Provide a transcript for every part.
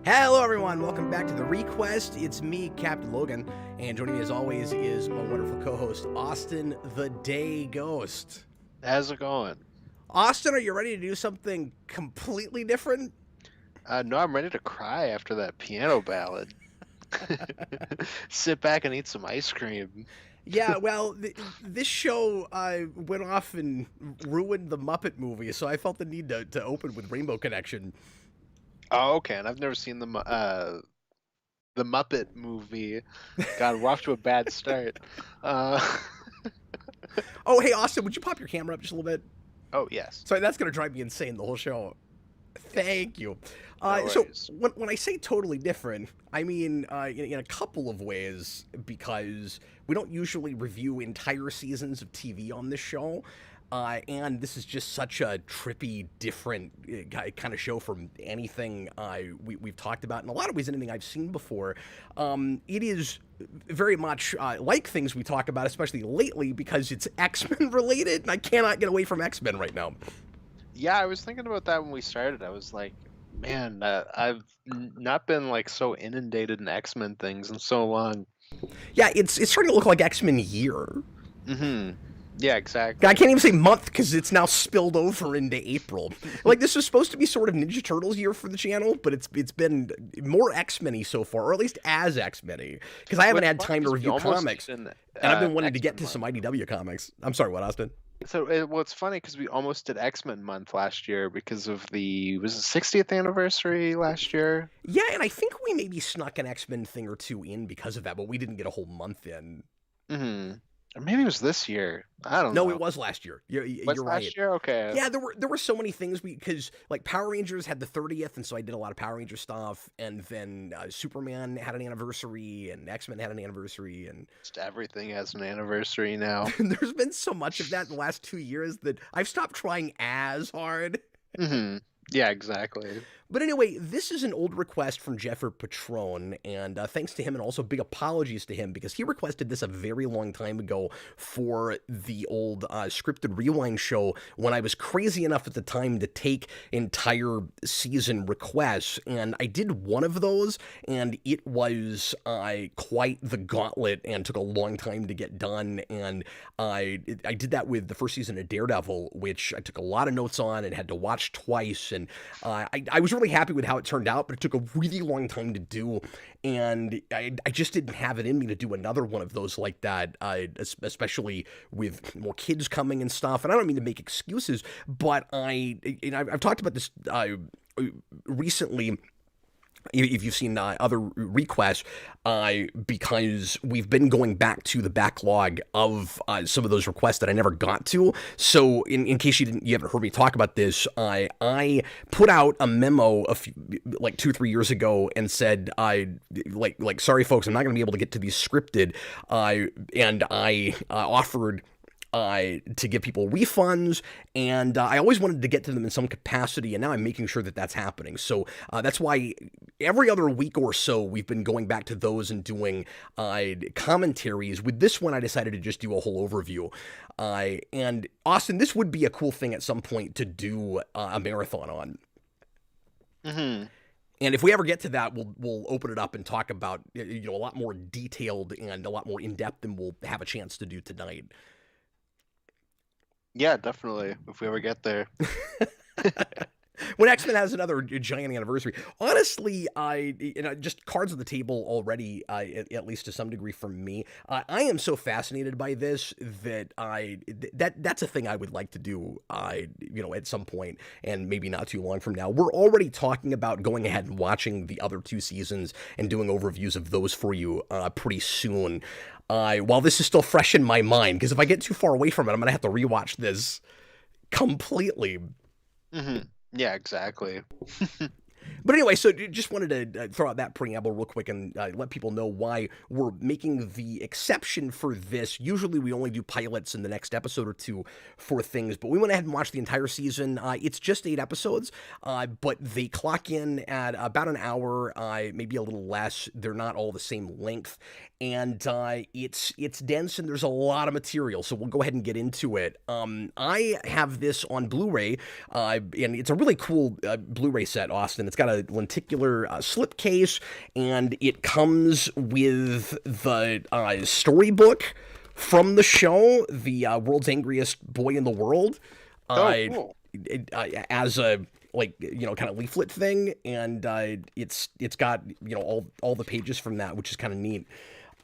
Hello everyone, welcome back to the ReQuest. It's me, Captain Logan, and joining me as always is my wonderful co-host, Austin the Day Ghost. How's it going? Austin, are you ready to do something completely different? No, I'm ready to cry after that piano ballad. Sit back and eat some ice cream. Yeah, well, this show went off and ruined the Muppet movie, so I felt the need to open with Rainbow Connection. Oh, okay, and I've never seen the Muppet movie. God, we're off to a bad start. Oh, hey, Austin, would you pop your camera up just a little bit? Oh, yes. Sorry, that's going to drive me insane the whole show. Thank you. No So worries. when I say totally different, I mean in a couple of ways, because we don't usually review entire seasons of TV on this show. And this is just such a trippy, different kind of show from anything we've talked about. In a lot of ways, anything I've seen before. It is very much like things we talk about, especially lately, because it's X-Men related, and I cannot get away from X-Men right now. Yeah, I was thinking about that when we started. I was like, man, I've not been like so inundated in X-Men things in so long. Yeah, it's starting to look like X-Men year. Mm-hmm. Yeah, exactly. I can't even say month because it's now spilled over into April. Like, this was supposed to be sort of Ninja Turtles year for the channel, but it's been more X-Men-y so far, or at least as X-Men-y, because I haven't had time to review comics, and I've been wanting to get to some IDW comics. I'm sorry, what, Austin? So well, it's funny because we almost did X-Men month last year because of was it 60th anniversary last year? Yeah, and I think we maybe snuck an X-Men thing or two in because of that, but we didn't get a whole month in. Mm-hmm. Or maybe it was this year. I don't know. No, it was last year. You're right. Last year? Okay. Yeah, there were so many things because like Power Rangers had the 30th, and so I did a lot of Power Ranger stuff, and then Superman had an anniversary, and X-Men had an anniversary, and Just everything has an anniversary now. there's been so much of that in the last 2 years that I've stopped trying as hard. Mm-hmm. Yeah, exactly. But anyway, this is an old request from Jeffrey Patron, and thanks to him, and also big apologies to him, because he requested this a very long time ago for the old scripted rewind show when I was crazy enough at the time to take entire season requests, and I did one of those, and it was quite the gauntlet and took a long time to get done, and I did that with the first season of Daredevil, which I took a lot of notes on and had to watch twice, and I was really happy with how it turned out, but it took a really long time to do, and I just didn't have it in me to do another one of those like that, especially with more kids coming and stuff. And I don't mean to make excuses, but I've talked about this recently. If you've seen other requests, because we've been going back to the backlog of some of those requests that I never got to. So, in case you haven't heard me talk about this, I put out a memo like 2-3 years ago and said, sorry folks, I'm not going to be able to get to these scripted, and I offered to give people refunds, and I always wanted to get to them in some capacity, and now I'm making sure that that's happening. So that's why every other week or so we've been going back to those and doing commentaries. With this one, I decided to just do a whole overview. And Austin, this would be a cool thing at some point to do a marathon on. Mm-hmm. And if we ever get to that, we'll open it up and talk about a lot more detailed and a lot more in depth than we'll have a chance to do tonight. Yeah, definitely. If we ever get there. When X-Men has another giant anniversary, honestly, just cards on the table already, at least to some degree for me. I am so fascinated by this that that's a thing I would like to do, at some point, and maybe not too long from now. We're already talking about going ahead and watching the other 2 seasons and doing overviews of those for you pretty soon. While this is still fresh in my mind, because if I get too far away from it, I'm going to have to rewatch this completely. Mm-hmm. Yeah, exactly. But anyway, so just wanted to throw out that preamble real quick and let people know why we're making the exception for this. Usually we only do pilots in the next episode or 2 for things, but we went ahead and watched the entire season. It's just 8 episodes, but they clock in at about an hour, maybe a little less. They're not all the same length, and it's dense and there's a lot of material, so we'll go ahead and get into it. I have this on Blu-ray, and it's a really cool Blu-ray set, Austin. It's got a lenticular slipcase, and it comes with the storybook from the show, the World's Angriest Boy in the World, Oh, uh, cool. as a kind of leaflet thing, and it's got all the pages from that, which is kind of neat.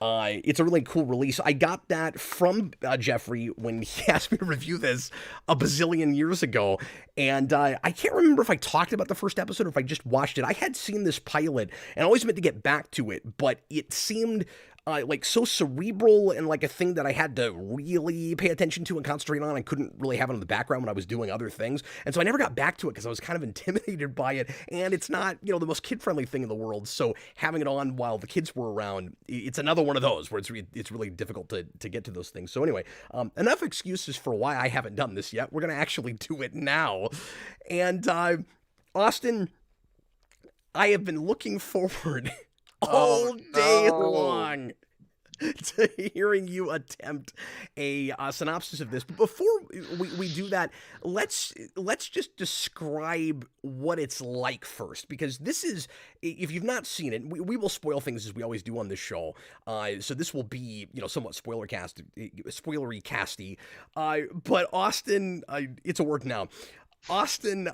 It's a really cool release. I got that from Jeffrey when he asked me to review this a bazillion years ago. And I can't remember if I talked about the first episode or if I just watched it. I had seen this pilot and I always meant to get back to it, but it seemed like so cerebral and like a thing that I had to really pay attention to and concentrate on. I couldn't really have it in the background when I was doing other things. And so I never got back to it because I was kind of intimidated by it. And it's not, the most kid-friendly thing in the world. So having it on while the kids were around, it's another one of those where it's really difficult to get to those things. So anyway, enough excuses for why I haven't done this yet. We're going to actually do it now. And Austin, I have been looking forward all day long to hearing you attempt a synopsis of this. But before we do that, let's just describe what it's like first, because this is, if you've not seen it, we will spoil things as we always do on this show. So this will be somewhat spoilery casty. But Austin, it's a word now. Austin,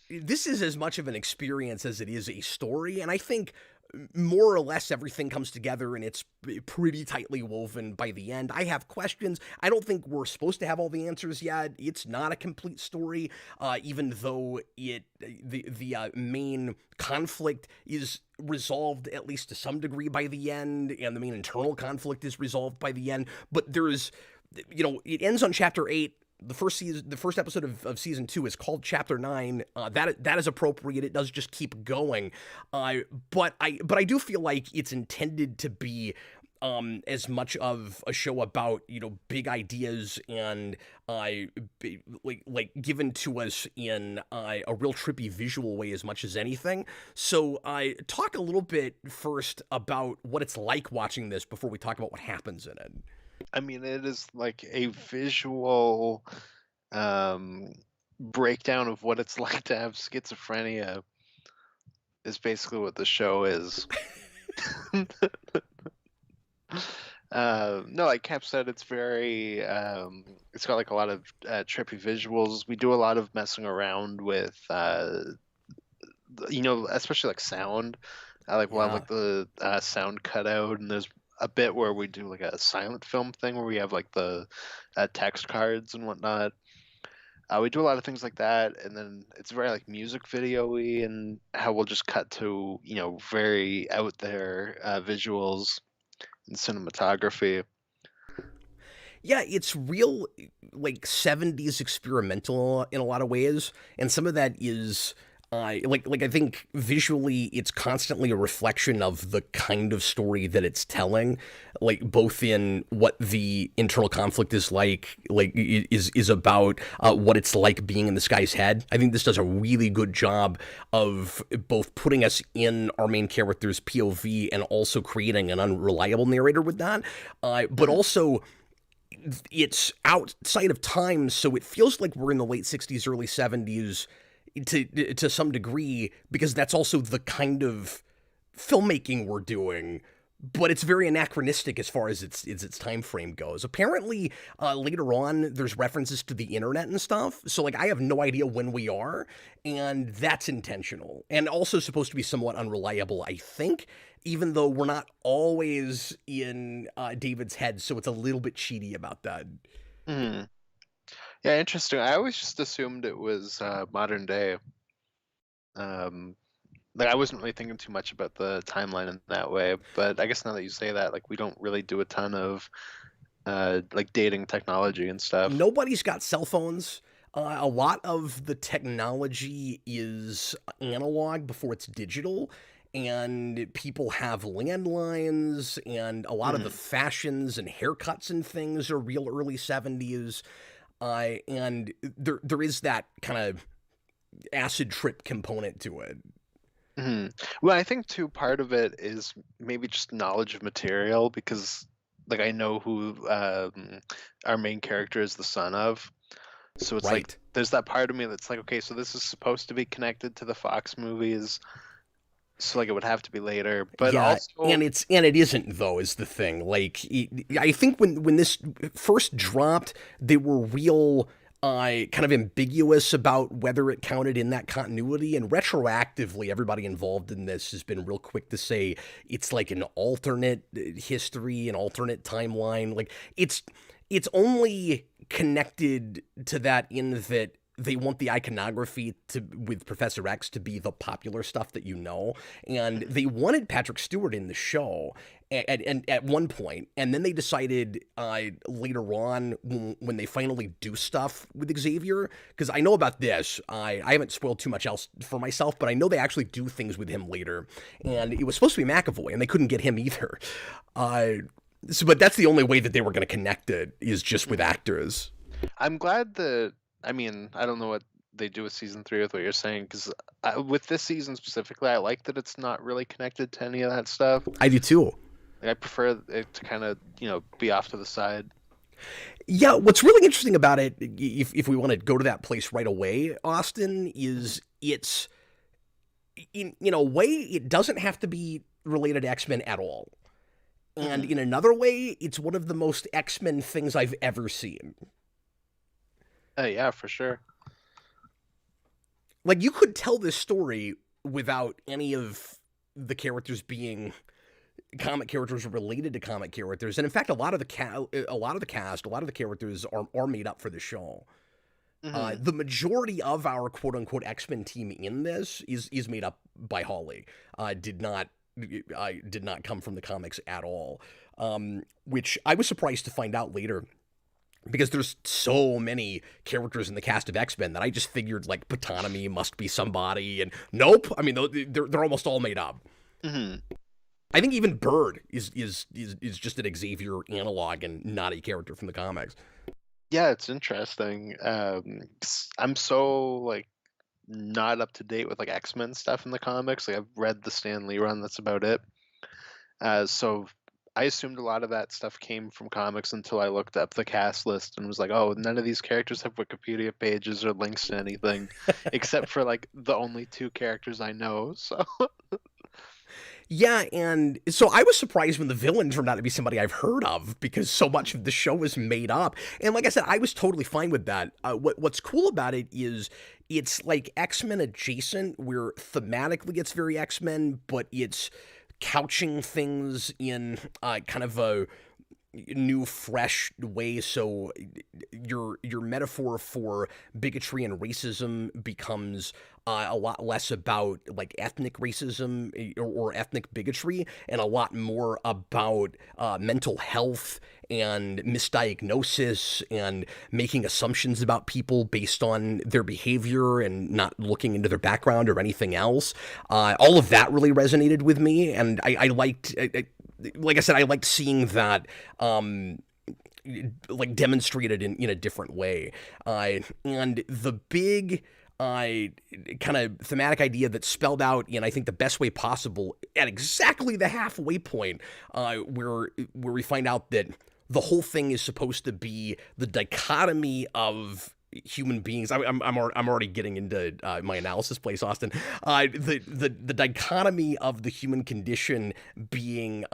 this is as much of an experience as it is a story, and I think more or less everything comes together and it's pretty tightly woven by the end. I have questions. I don't think we're supposed to have all the answers yet. It's not a complete story, even though the main conflict is resolved at least to some degree by the end, and the main internal conflict is resolved by the end. But there's, it ends on chapter 8. The first episode of season 2 is called Chapter 9. That is appropriate. It does just keep going. But I do feel like it's intended to be as much of a show about big ideas and like given to us in a real trippy visual way as much as anything. So talk a little bit first about what it's like watching this before we talk about what happens in it. I mean, it is like a visual breakdown of what it's like to have schizophrenia, is basically what the show is. No, like Cap said, it's very it's got like a lot of trippy visuals. We do a lot of messing around with especially like sound. We'll have like the sound cut out, and there's a bit where we do like a silent film thing where we have like the text cards and whatnot. We do a lot of things like that, and then it's very like music video-y, and how we'll just cut to very out there visuals and cinematography. Yeah, it's real like 70s experimental in a lot of ways, and some of that is like I think visually it's constantly a reflection of the kind of story that it's telling, like both in what the internal conflict is like is about what it's like being in this guy's head. I think this does a really good job of both putting us in our main character's POV and also creating an unreliable narrator with that, but also it's outside of time, so it feels like we're in the late 60s, early 70s to some degree, because that's also the kind of filmmaking we're doing, but it's very anachronistic as far as its time frame goes. Apparently, later on, there's references to the internet and stuff, so like I have no idea when we are, and that's intentional, and also supposed to be somewhat unreliable, I think, even though we're not always in David's head, so it's a little bit cheaty about that. Mm. Yeah, interesting. I always just assumed it was modern day. Like I wasn't really thinking too much about the timeline in that way, but I guess now that you say that, like we don't really do a ton of like dating technology and stuff. Nobody's got cell phones. A lot of the technology is analog before it's digital, and people have landlines, and a lot of the fashions and haircuts and things are real early 70s. And there is that kind of acid trip component to it. Well, I think too, part of it is maybe just knowledge of material, because like I know who our main character is the son of, So it's like Right. there's that part of me that's like, okay, so this is supposed to be connected to the Fox movies, so like it would have to be later, but Yeah, also, and it isn't though is the thing. Like I think when this first dropped, they were real kind of ambiguous about whether it counted in that continuity, and retroactively everybody involved in this has been real quick to say it's like an alternate history, an alternate timeline. Like it's only connected to that in that they want the iconography to with Professor X to be the popular stuff that you know, and they wanted Patrick Stewart in the show at one point, and then they decided later on when they finally do stuff with Xavier, because I know about this, I haven't spoiled too much else for myself, but I know they actually do things with him later, and it was supposed to be McAvoy, and they couldn't get him either. But that's the only way that they were going to connect it is just with actors. I'm glad that, I mean, I don't know what they do with season 3 with what you're saying, because with this season specifically, I like that it's not really connected to any of that stuff. I do too. Like, I prefer it to kind of, be off to the side. Yeah, what's really interesting about it, if we want to go to that place right away, Austin, is it's in a way it doesn't have to be related to X-Men at all. And in another way, it's one of the most X-Men things I've ever seen. Yeah, for sure. Like, you could tell this story without any of the characters being comic characters related to comic characters, and in fact, a lot of the cast, a lot of the characters are made up for the show. The majority of our quote unquote X-Men team in this is made up by Holly. Did not come from the comics at all, which I was surprised to find out later. Because there's so many characters in the cast of X-Men that I just figured like Patanomy must be somebody, and nope. I mean, they're almost all made up. I think even Bird is just an Xavier analog and not a character from the comics. Yeah, it's interesting. I'm so like not up to date with like X-Men stuff in the comics. Like I've read the Stan Lee run, that's about it. So I assumed a lot of that stuff came from comics until I looked up the cast list and was like, oh, none of these characters have Wikipedia pages or links to anything, except for like the only 2 characters I know. So Yeah, and so I was surprised when the villain turned out to be somebody I've heard of because so much of the show was made up. And like I said, I was totally fine with that. What's cool about it is it's like X-Men adjacent, where thematically it's very X-Men, but it's couching things in kind of a new, fresh way. So your metaphor for bigotry and racism becomes a lot less about like ethnic racism or ethnic bigotry, and a lot more about mental health and misdiagnosis and making assumptions about people based on their behavior and not looking into their background or anything else. All of that really resonated with me, and I liked, like I said, I liked seeing that like demonstrated in a different way. And the big kind of thematic idea that's spelled out in, I think, the best way possible at exactly the halfway point, where we find out that the whole thing is supposed to be the dichotomy of human beings. I'm already getting into my analysis place, Austin. The dichotomy of the human condition being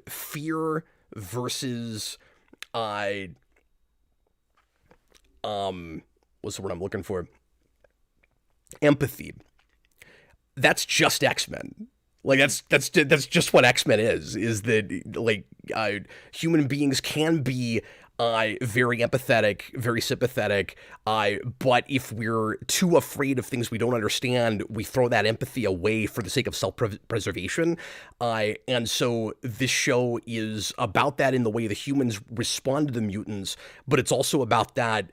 fear versus what's the word I'm looking for? Empathy. That's just X-Men. Like that's just what X-Men is that like human beings can be very empathetic, very sympathetic, but if we're too afraid of things we don't understand, we throw that empathy away for the sake of self-preservation. And so this show is about that in the way the humans respond to the mutants, but it's also about that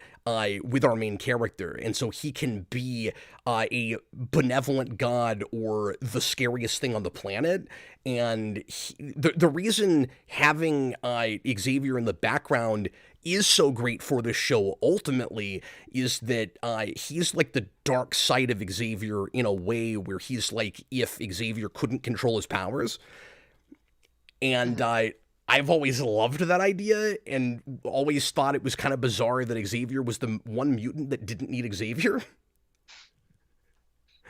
with our main character. And so he can be a benevolent god or the scariest thing on the planet. And the reason having Xavier in the background is so great for this show ultimately is that he's like the dark side of Xavier in a way where he's like if Xavier couldn't control his powers. And I've always loved that idea and always thought it was kind of bizarre that Xavier was the one mutant that didn't need Xavier.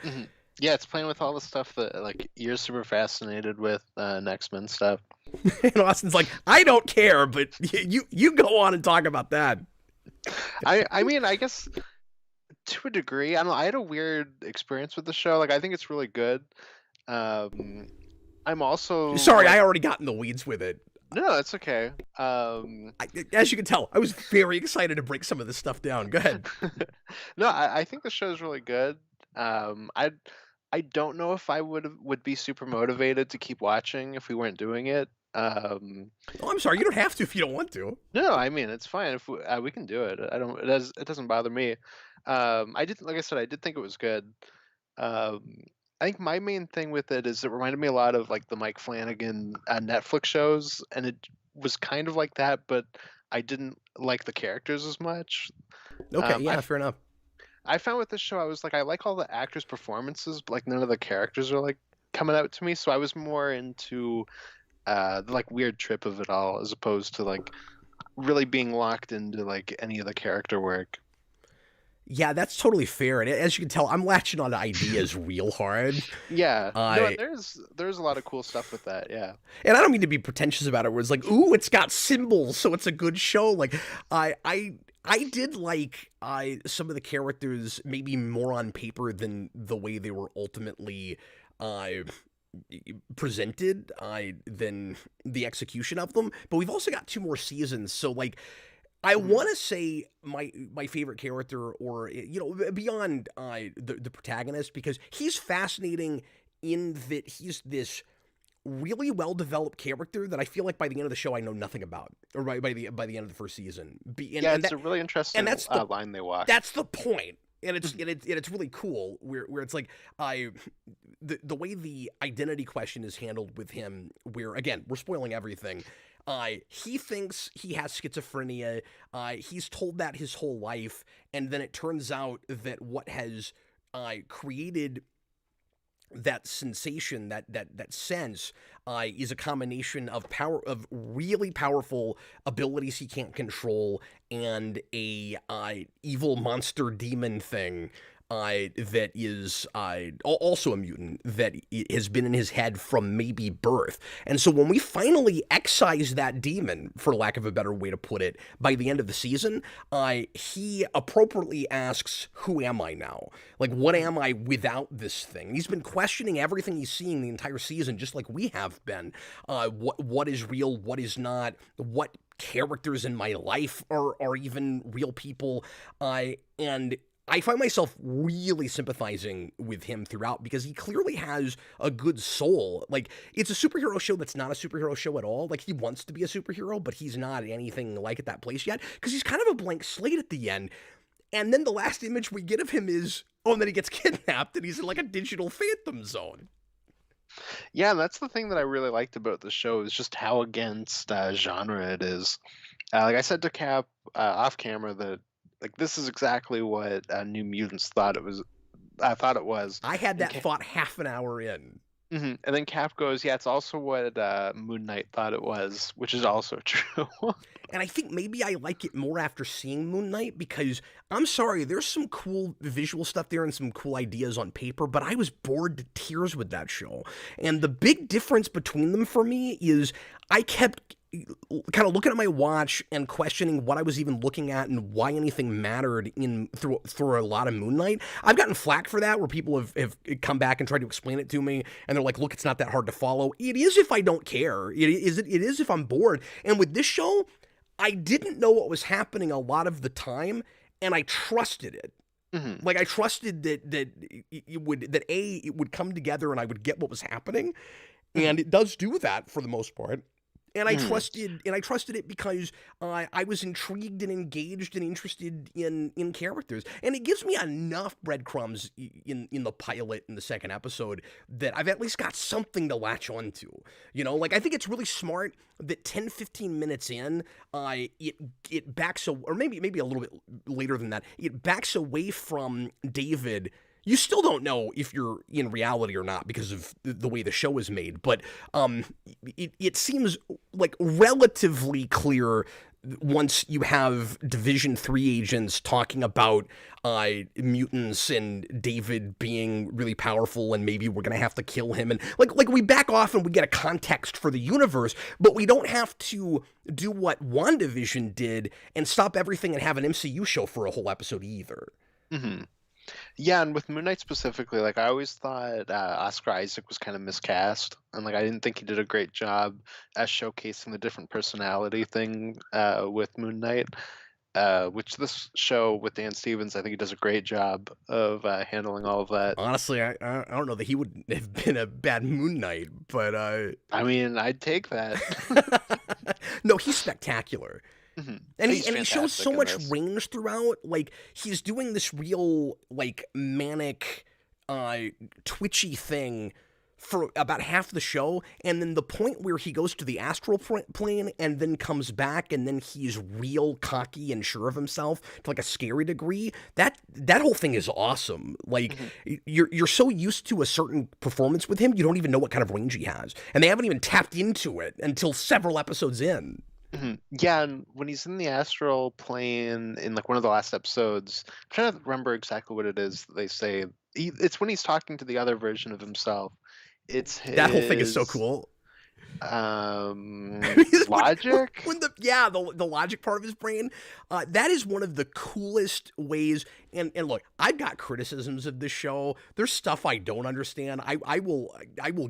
Mm-hmm. Yeah, it's playing with all the stuff that like you're super fascinated with, X-Men stuff. And Austin's like, I don't care, but you go on and talk about that. I mean, I guess to a degree, I don't know. I had a weird experience with the show. Like, I think it's really good. I'm also sorry, like, I already got in the weeds with it. no, it's okay. As you can tell, I was very excited to break some of this stuff down. Go ahead. No, I think the show is really good. I don't know if I would be super motivated to keep watching if we weren't doing it. Oh, I'm sorry. You don't have to if you don't want to. No, I mean it's fine if we can do it. I don't. It doesn't bother me. I did, like I said, I did think it was good. Um, I think my main thing with it is it reminded me a lot of like the Mike Flanagan Netflix shows, and it was kind of like that, but I didn't like the characters as much. Okay, yeah, fair enough. I found with this show, I was like, I like all the actors' performances, but like none of the characters are like coming out to me. So I was more into the like weird trip of it all, as opposed to like really being locked into like any of the character work. Yeah, that's totally fair. And as you can tell, I'm latching on to ideas real hard. Yeah, no, there's a lot of cool stuff with that. Yeah, and I don't mean to be pretentious about it. Where it's like, ooh, it's got symbols, so it's a good show. Like, I did like some of the characters maybe more on paper than the way they were ultimately presented than the execution of them. But we've also got 2 more seasons, so like I want to say my favorite character, or beyond the protagonist, because he's fascinating in that he's this really well developed character that I feel like by the end of the show I know nothing about, or by the end of the first season. It's a really interesting line they walk. That's the point. And it's really cool where it's like the way the identity question is handled with him, where again we're spoiling everything. He thinks he has schizophrenia. He's told that his whole life, and then it turns out that what has created that sensation, that sense, is a combination of really powerful abilities he can't control, and a evil monster demon thing that is also a mutant that has been in his head from maybe birth. And so when we finally excise that demon, for lack of a better way to put it, by the end of the season, he appropriately asks, who am I now? Like, what am I without this thing? He's been questioning everything he's seeing the entire season, just like we have been. What is real? What is not? What characters in my life are even real people? And I find myself really sympathizing with him throughout, because he clearly has a good soul. Like, it's a superhero show that's not a superhero show at all. Like, he wants to be a superhero, but he's not anything like at that place yet, because he's kind of a blank slate at the end. And then the last image we get of him is, and then he gets kidnapped, and he's in like a digital phantom zone. Yeah, and that's the thing that I really liked about the show, is just how against genre it is. Like I said to Cap off camera, that like this is exactly what New Mutants thought it was. I thought it was. I had that thought half an hour in. Mm-hmm. And then Cap goes, yeah, it's also what Moon Knight thought it was, which is also true. And I think maybe I like it more after seeing Moon Knight, because I'm sorry, there's some cool visual stuff there and some cool ideas on paper, but I was bored to tears with that show. And the big difference between them for me is I kept kind of looking at my watch and questioning what I was even looking at and why anything mattered through a lot of Moon Knight. I've gotten flack for that, where people have come back and tried to explain it to me, and they're like, look, it's not that hard to follow. It is if I don't care. It is if I'm bored. And with this show, I didn't know what was happening a lot of the time, and I trusted it. Mm-hmm. Like, I trusted that it would come together and I would get what was happening. Mm-hmm. And it does do that for the most part. And I trusted it because I was intrigued and engaged and interested in characters. And it gives me enough breadcrumbs in the pilot in the second episode that I've at least got something to latch onto. Like, I think it's really smart that 10, 15 minutes in, it backs, or maybe a little bit later than that, it backs away from David You still don't know if you're in reality or not because of the way the show is made, but it seems like relatively clear once you have Division 3 agents talking about mutants and David being really powerful and maybe we're going to have to kill him. And like we back off and we get a context for the universe, but we don't have to do what WandaVision did and stop everything and have an MCU show for a whole episode either. Mm-hmm. Yeah, and with Moon Knight specifically, like I always thought Oscar Isaac was kind of miscast, and like I didn't think he did a great job at showcasing the different personality thing with Moon Knight. Which this show with Dan Stevens, I think he does a great job of handling all of that. Honestly, I don't know that he would have been a bad Moon Knight, but I mean, I'd take that. No, he's spectacular. Mm-hmm. And he shows so much range throughout. Like, he's doing this real, like, manic, twitchy thing for about half the show, and then the point where he goes to the astral plane and then comes back, and then he's real cocky and sure of himself to, like, a scary degree, that whole thing is awesome. Like, you're so used to a certain performance with him, you don't even know what kind of range he has. And they haven't even tapped into it until several episodes in. Mm-hmm. Yeah, and when he's in the astral plane in like one of the last episodes, I'm trying to remember exactly what it is they say. It's when he's talking to the other version of himself. It's that whole thing is so cool. Logic. When the logic part of his brain, that is one of the coolest ways. And look, I've got criticisms of this show. There's stuff I don't understand. I will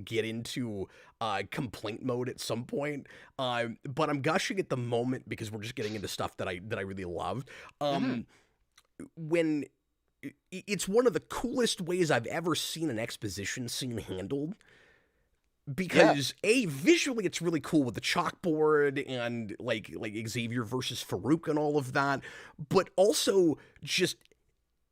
get into complaint mode at some point. But I'm gushing at the moment because we're just getting into stuff that I really loved. When it's one of the coolest ways I've ever seen an exposition scene handled. Because visually it's really cool with the chalkboard and like Xavier versus Farouk and all of that, but also just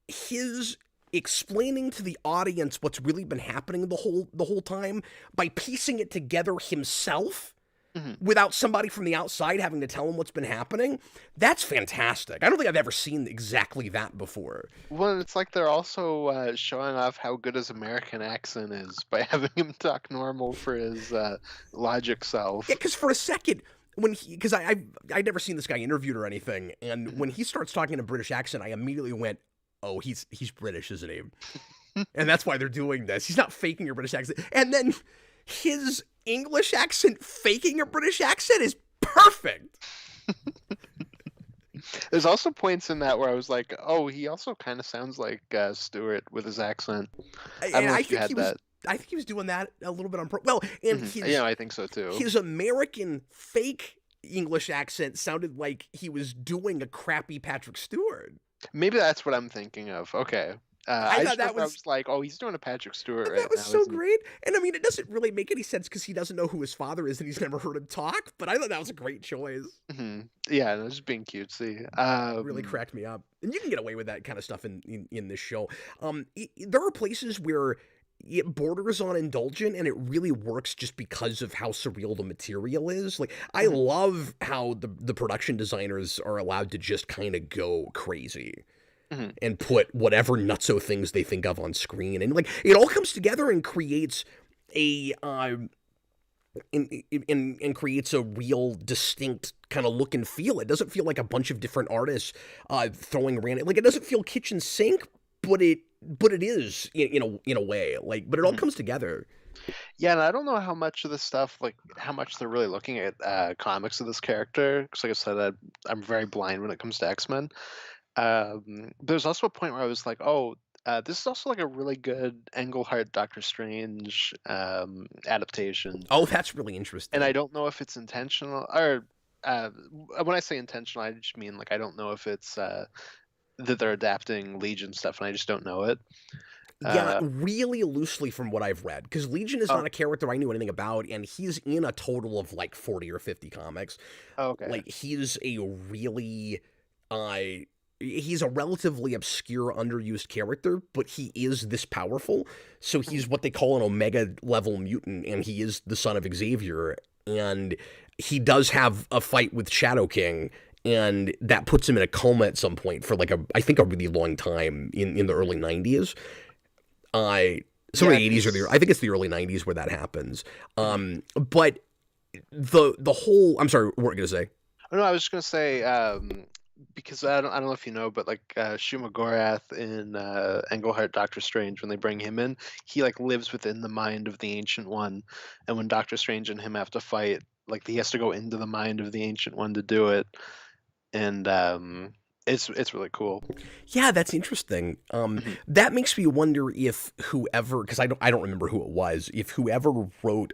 his explaining to the audience what's really been happening the whole time by piecing it together himself. Without somebody from the outside having to tell him what's been happening, that's fantastic. I don't think I've ever seen exactly that before. Well, it's like they're also showing off how good his American accent is by having him talk normal for his logic self. Yeah, because for a second, because I'd never seen this guy interviewed or anything, and when he starts talking in a British accent, I immediately went, oh, he's British, isn't he? And that's why they're doing this. He's not faking a British accent. And then his English accent faking a British accent is perfect. There's also points in that where I was like, oh, he also kind of sounds like Stewart with his accent. I don't know if you had that. I think he was doing that a little bit on purpose. Well, and yeah, I think so too. His American fake English accent sounded like he was doing a crappy Patrick Stewart. Maybe that's what I'm thinking of. Okay. I thought I was like, oh, he's doing a Patrick Stewart right now. That was so great. And I mean, it doesn't really make any sense because he doesn't know who his father is and he's never heard him talk, but I thought that was a great choice. Yeah, and it was just being cutesy. Really cracked me up. And you can get away with that kind of stuff in this show. There are places where it borders on indulgent and it really works just because of how surreal the material is. Like, I love how the production designers are allowed to just kind of go crazy. And put whatever nutso things they think of on screen, and like it all comes together and creates a and creates a real distinct kind of look and feel. It doesn't feel like a bunch of different artists throwing random. Like, it doesn't feel kitchen sink, but it is in a way. Like, but it all comes together. Yeah, and I don't know how much of this stuff, like how much they're really looking at comics of this character. Because, like I said, I'm very blind when it comes to X-Men. There's also a point where I was like, oh, this is also like a really good Englehart Doctor Strange adaptation. Oh, that's really interesting. And I don't know if it's intentional, or when I say intentional, I just mean like I don't know if it's that they're adapting Legion stuff, and I just don't know it. Yeah, really loosely from what I've read, because Legion is not a character I knew anything about, and he's in a total of like 40 or 50 comics. Okay. Like, he's a really he's a relatively obscure, underused character, but he is this powerful. So he's what they call an Omega level mutant, and he is the son of Xavier. And he does have a fight with Shadow King, and that puts him in a coma at some point for like I think a really long time in the early 90s. Uh, some of Yeah, the 80s or I think it's the early 90s where that happens. But the whole, I'm sorry, what were you gonna say? Oh, no, I was just gonna say, because I don't know if you know, but like Shuma Gorath in Englehart Doctor Strange, when they bring him in, he like lives within the mind of the Ancient One, and when Doctor Strange and him have to fight, like he has to go into the mind of the Ancient One to do it, and it's really cool. Yeah, that's interesting. Mhm. That makes me wonder if whoever, because I don't remember who it was, if whoever wrote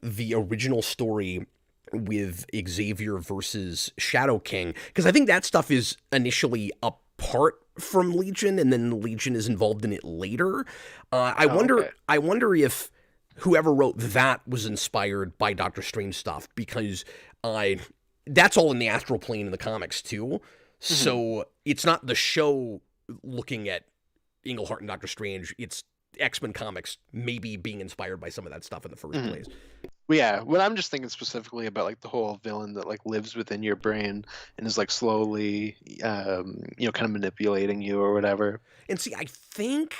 the original story with Xavier versus Shadow King, because I think that stuff is initially apart from Legion, and then Legion is involved in it later. I Oh, wonder. okay. I wonder if whoever wrote that was inspired by Doctor Strange stuff, because uh, that's all in the astral plane in the comics too. Mhm. So it's not the show looking at Englehart and Doctor Strange. It's X-Men comics maybe being inspired by some of that stuff in the first Mhm. place. Well, yeah, what I'm just thinking specifically about like the whole villain that like lives within your brain and is like slowly, kind of manipulating you or whatever. And see, I think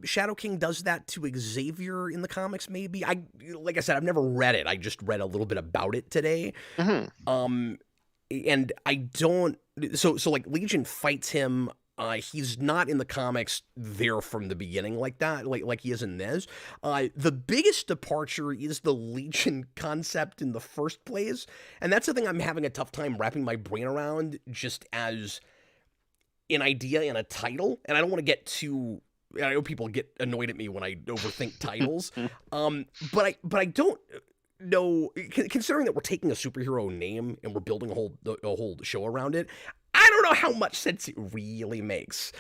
Shadow King does that to Xavier in the comics. Maybe like I said, I've never read it. I just read a little bit about it today. Hmm. Um, and I don't. So like Legion fights him. He's not in the comics there from the beginning like that, like he is in this. The biggest departure is the Legion concept in the first place, and that's the thing I'm having a tough time wrapping my brain around, just as an idea and a title. And I don't want to get too. I know people get annoyed at me when I overthink titles, but I don't know. Considering that we're taking a superhero name and we're building a whole show around it, I don't know how much sense it really makes.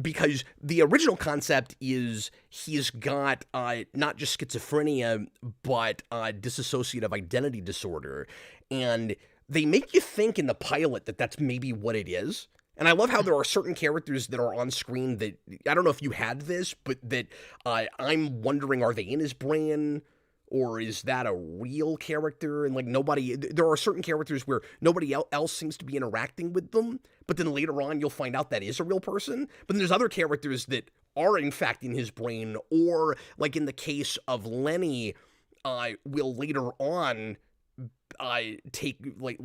Because the original concept is he's got not just schizophrenia, but dissociative identity disorder. And they make you think in the pilot that that's maybe what it is. And I love how there are certain characters that are on screen that I don't know if you had this, but that I'm wondering, are they in his brain? Or is that a real character? And like nobody, there are certain characters where nobody else seems to be interacting with them, but then later on you'll find out that is a real person. But then there's other characters that are in fact in his brain, or like in the case of Lenny, will later on take like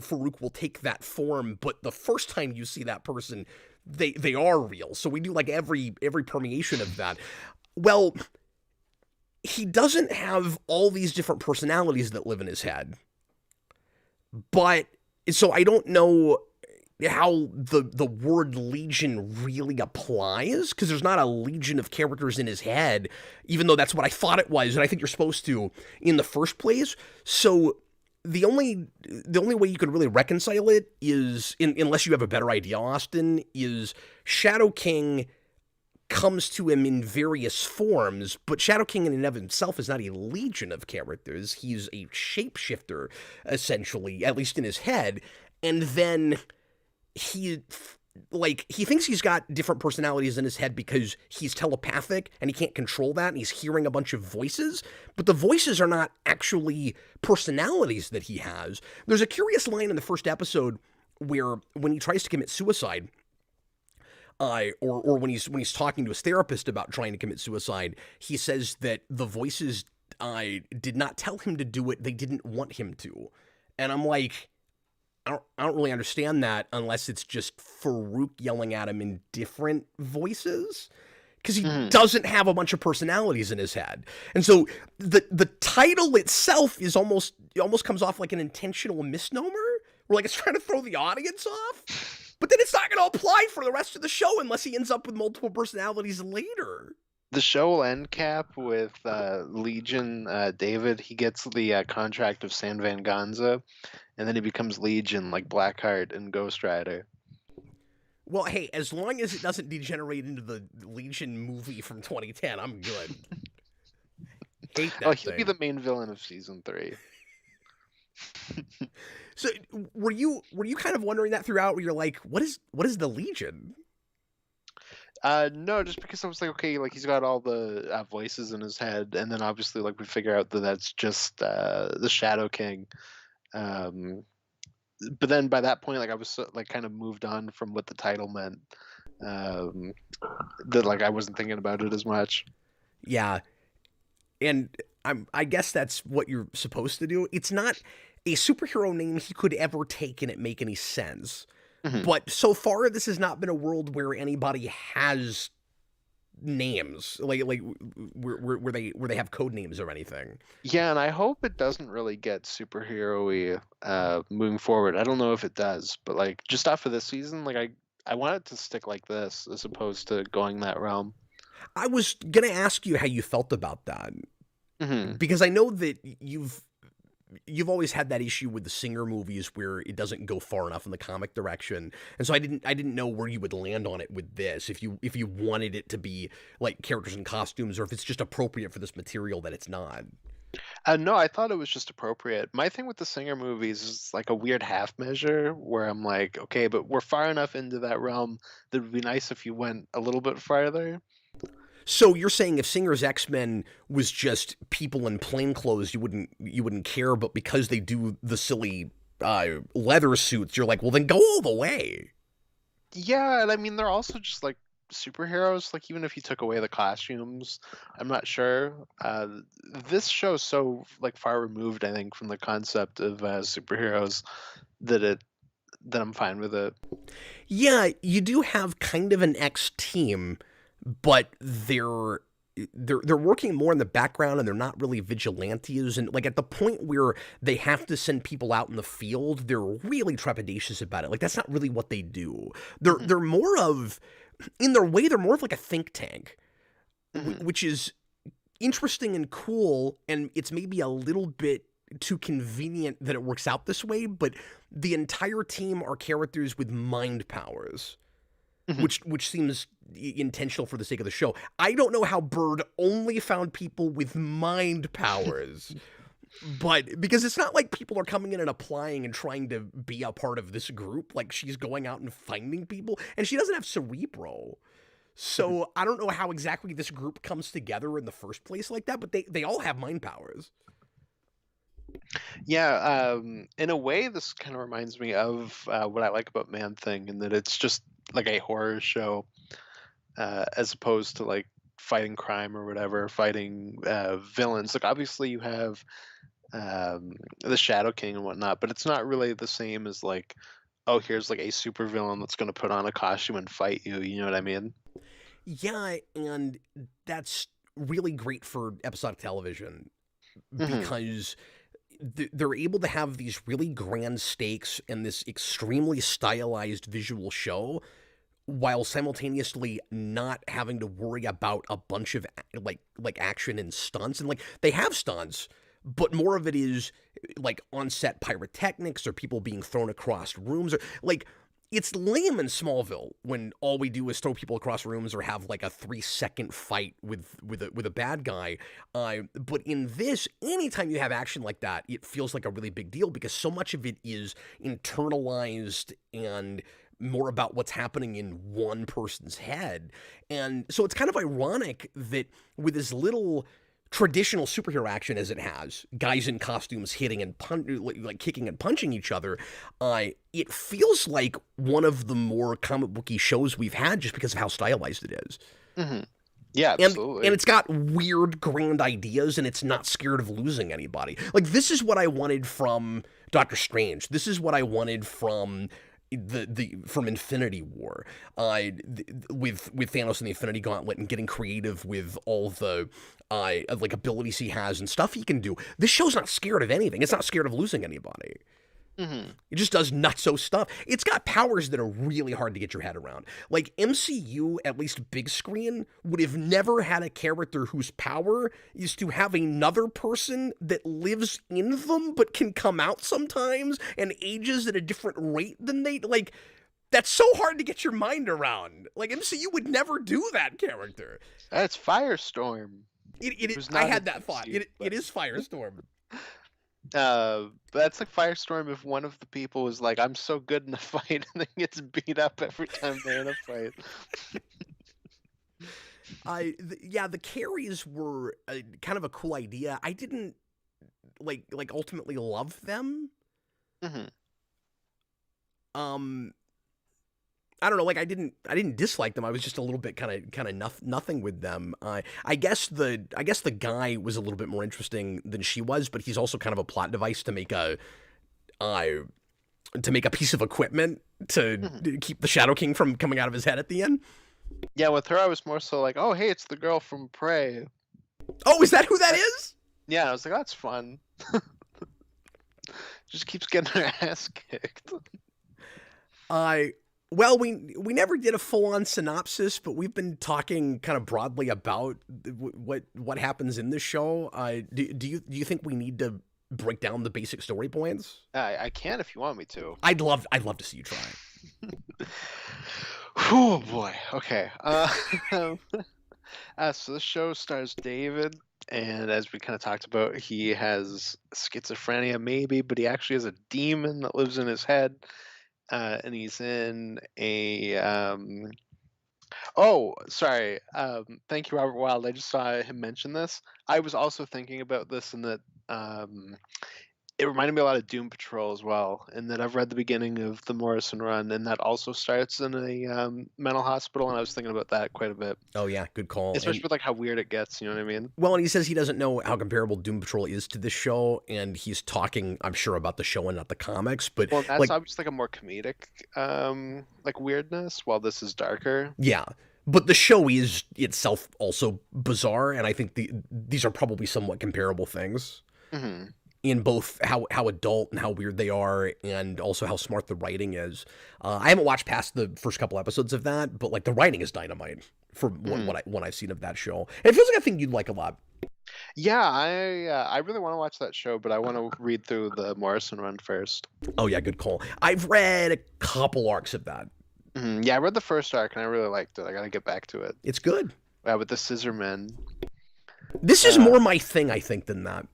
Farouk will take that form, but the first time you see that person, they are real. So we do like every permeation of that. Well, he doesn't have all these different personalities that live in his head. But so I don't know how the word legion really applies, because there's not a legion of characters in his head, even though that's what I thought it was, and I think you're supposed to in the first place. So the only way you could really reconcile it is, unless you have a better idea, Austin, is Shadow King comes to him in various forms, but Shadow King in and of himself is not a legion of characters. He's a shapeshifter, essentially, at least in his head. And then he thinks he's got different personalities in his head because he's telepathic and he can't control that, and he's hearing a bunch of voices, but the voices are not actually personalities that he has. There's a curious line in the first episode where when he tries to commit suicide, or when he's talking to his therapist about trying to commit suicide, he says that the voices did not tell him to do it. They didn't want him to. And I'm like, I don't really understand that unless it's just Farouk yelling at him in different voices, because he Hmm. doesn't have a bunch of personalities in his head. And so the title itself is almost comes off like an intentional misnomer, where like it's trying to throw the audience off. But then it's not going to apply for the rest of the show unless he ends up with multiple personalities later. The show will end cap with Legion David. He gets the contract of San Van Gonza, and then he becomes Legion like Blackheart and Ghost Rider. Well, hey, as long as it doesn't degenerate into the Legion movie from 2010, I'm good. Hate Oh, that he'll be thing. the main villain of season 3. So were you kind of wondering that throughout, where you're like, what is the Legion? No, just because I was like, okay, like he's got all the voices in his head, and then obviously like we figure out that that's just the Shadow King. Um, but then by that point, like I was so, like kind of moved on from what the title meant. Um, that like I wasn't thinking about it as much. Yeah, and I guess that's what you're supposed to do. It's not a superhero name he could ever take and it make any sense. Hmm. But so far, this has not been a world where anybody has names like where they have code names or anything. Yeah, and I hope it doesn't really get superhero-y moving forward. I don't know if it does, but like just off of this season, like I want it to stick like this as opposed to going that realm. I was gonna ask you how you felt about that Hmm. because I know that you've always had that issue with the Singer movies where it doesn't go far enough in the comic direction, and so I didn't know where you would land on it with this, if you wanted it to be like characters and costumes, or if it's just appropriate for this material that it's not. No, I thought it was just appropriate. My thing with the Singer movies is like a weird half measure where I'm like, okay, but we're far enough into that realm that it would be nice if you went a little bit farther. So you're saying if Singer's X-Men was just people in plain clothes, you wouldn't care, but because they do the silly leather suits, you're like, well, then go all the way. Yeah, and I mean they're also just like superheroes. Like even if you took away the costumes, I'm not sure. This show's so like far removed, I think, from the concept of superheroes that I'm fine with it. Yeah, you do have kind of an X team, but they're working more in the background and they're not really vigilantes, and like at the point where they have to send people out in the field, they're really trepidatious about it. Like that's not really what they do. They're Hmm. they're more of in their way they're more of like a think tank, Hmm. which is interesting and cool, and it's maybe a little bit too convenient that it works out this way, but the entire team are characters with mind powers, Hmm. which seems intentional for the sake of the show. I don't know how Bird only found people with mind powers, but because it's not like people are coming in and applying and trying to be a part of this group, like she's going out and finding people, and she doesn't have Cerebro. So I don't know how exactly this group comes together in the first place like that, but they all have mind powers. Yeah, in a way, this kind of reminds me of what I like about Man Thing, in that it's just like a horror show, as opposed to like fighting crime or whatever, fighting villains. Like obviously you have the Shadow King and whatnot, but it's not really the same as like, oh, here's like a super villain that's going to put on a costume and fight you. You know what I mean? Yeah, and that's really great for episodic television Hmm. because they're able to have these really grand stakes and this extremely stylized visual show while simultaneously not having to worry about a bunch of like action and stunts, and like they have stunts, but more of it is like on-set pyrotechnics or people being thrown across rooms, or like it's lame in Smallville when all we do is throw people across rooms or have like a 3-second fight with a bad guy. But in this, anytime you have action like that, it feels like a really big deal because so much of it is internalized and more about what's happening in one person's head. And so it's kind of ironic that with as little traditional superhero action as it has, guys in costumes hitting and like kicking and punching each other, it feels like one of the more comic booky shows we've had just because of how stylized it is. Hmm. Yeah, And absolutely. it's got weird grand ideas and it's not scared of losing anybody. Like this is what I wanted from Doctor Strange. This is what I wanted from the from Infinity War, with Thanos and the Infinity Gauntlet and getting creative with all the like abilities he has and stuff he can do. This show's not scared of anything. It's not scared of losing anybody. Hmm. It just does nutso stuff. It's got powers that are really hard to get your head around. Like MCU, at least big screen, would have never had a character whose power is to have another person that lives in them but can come out sometimes and ages at a different rate than they like. That's so hard to get your mind around. Like MCU would never do that character. That's Firestorm, who's I not in had the that thought. MCU, It is Firestorm. but that's like Firestorm if one of the people was like, "I'm so good in a fight," and then gets beat up every time they're in a fight. Yeah, the carries were kind of a cool idea. I didn't like ultimately love them. Hmm. Um, I don't know, like I didn't dislike them. I was just a little bit kind of nothing with them. I guess the guy was a little bit more interesting than she was, but he's also kind of a plot device to make uh, a piece of equipment to Hmm. keep the Shadow King from coming out of his head at the end. Yeah, with her, I was more so like, oh, hey, it's the girl from Prey. Oh, is that who that is? Yeah, I was like, that's fun. Just keeps getting her ass kicked. I well, we never did a full on synopsis, but we've been talking kind of broadly about what happens in this show. Do you think we need to break down the basic story points? I can if you want me to. I'd love to see you try. Oh boy. Okay. So this show stars David, and as we kind of talked about, he has schizophrenia, maybe, but he actually has a demon that lives in his head, and he's in a. Oh, sorry. Thank you, Robert Wild. I just saw him mention this. I was also thinking about this, and that it reminded me a lot of Doom Patrol as well, and that I've read the beginning of the Morrison run, and that also starts in a mental hospital, and I was thinking about that quite a bit, Oh yeah, good call. especially with like how weird it gets. You know what I mean? And he says he doesn't know how comparable Doom Patrol is to this show, and he's talking, I'm sure, about the show and not the comics. But Well, that's like, obviously like a more comedic, like weirdness, while this is darker. yeah, but the show is itself also bizarre, and I think these are probably somewhat comparable things Hmm. in both how adult and how weird they are, and also how smart the writing is. I haven't watched past the first couple episodes of that, but like the writing is dynamite for what I've seen of that show. And it feels like a thing you'd like a lot. Yeah, I really want to watch that show, but I want to read through the Morrison run first. Oh yeah, good call. I've read a couple arcs of that. Yeah, I read the first arc and I really liked it. I gotta get back to it. It's good. With the Scissormen. This is Uh, more my thing, I think, than that.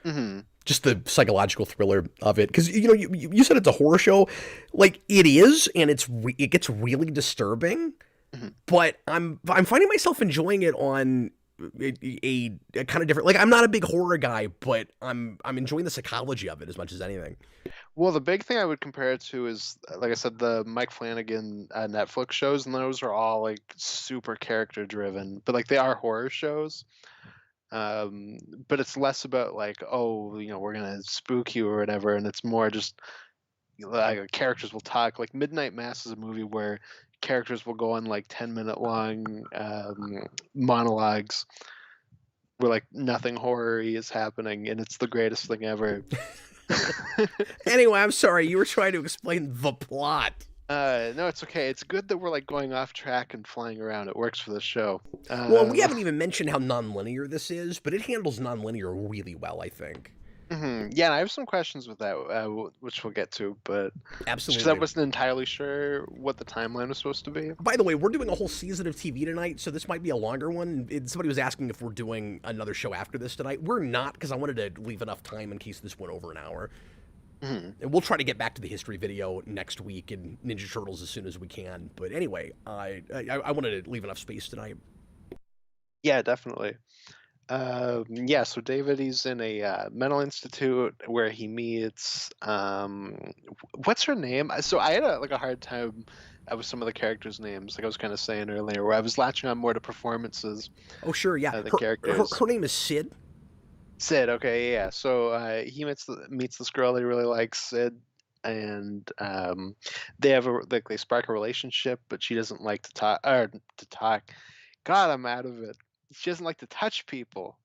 hmm Just the psychological thriller of it, because you said it's a horror show, like it is, and it gets really disturbing. hmm But I'm finding myself enjoying it on a kind of different. Like I'm not a big horror guy, but I'm enjoying the psychology of it as much as anything. Well, the big thing I would compare it to is, like I said, the Mike Flanagan Netflix shows, and those are all like super character driven, but like they are horror shows. But it's less about like, oh, we're gonna spook you or whatever, and it's more just like characters will talk. Like Midnight Mass is a movie where characters will go on like 10-minute long monologues where like nothing horror-y is happening, and it's the greatest thing ever. Anyway, I'm sorry, you were trying to explain the plot. No, it's okay. It's good that we're like going off track and flying around. It works for the show. Well, we haven't even mentioned how non-linear this is, but it handles non-linear really well, I think. Yeah, and I have some questions with that, which we'll get to, but because I Absolutely. wasn't entirely sure what the timeline was supposed to be. By the way, we're doing a whole season of TV tonight, so this might be a longer one. Somebody was asking if we're doing another show after this tonight. We're not, because I wanted to leave enough time in case this went over an hour. Mhm. And we'll try to get back to the history video next week and Ninja Turtles as soon as we can. But anyway, I wanted to leave enough space tonight. Yeah, definitely. Yeah, so David, he's in a mental institute where he meets what's her name? So I had a hard time with some of the characters' names, like I was kind of saying earlier, where I was latching on more to performances Oh, sure, yeah. than Her, characters. her name is Sid. Sid, okay, yeah. So he meets this girl that he really likes, Sid, and they have they spark a relationship, but she doesn't like to talk. Or to talk. God, I'm out of it. She doesn't like to touch people.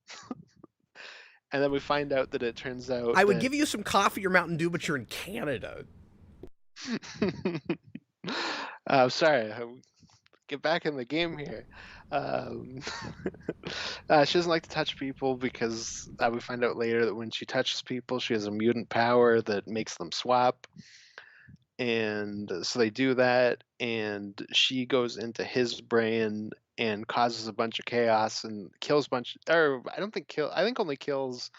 And then we find out that it turns out I would that give you some coffee or Mountain Dew, but you're in Canada. sorry, get back in the game here. Um, she doesn't like to touch people because we find out later that when she touches people, she has a mutant power that makes them swap. And so they do that, and she goes into his brain and causes a bunch of chaos and kills a bunch. Or I don't think kill. I think only kills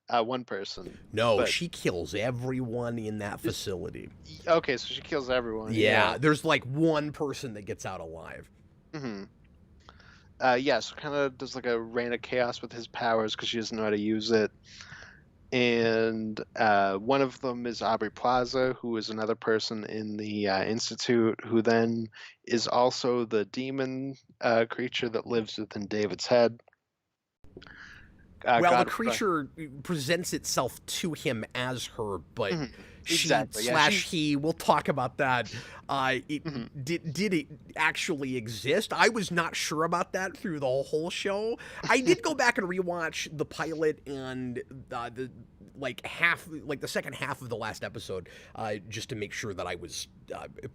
one person. No, But she kills everyone in that facility. okay, so she kills everyone. Yeah, there's like one person that gets out alive. Hmm. Yeah, so kind of does like a reign of chaos with his powers because she doesn't know how to use it. and one of them is Aubrey Plaza, who is another person in the Institute, who then is also the demon creature that lives within David's head. Well, the God, creature presents itself to him as her, but exactly. he. We'll talk about that. Mhm. Did it actually exist? I was not sure about that through the whole show. I did go back and rewatch the pilot and the the second half of the last episode, just to make sure that I was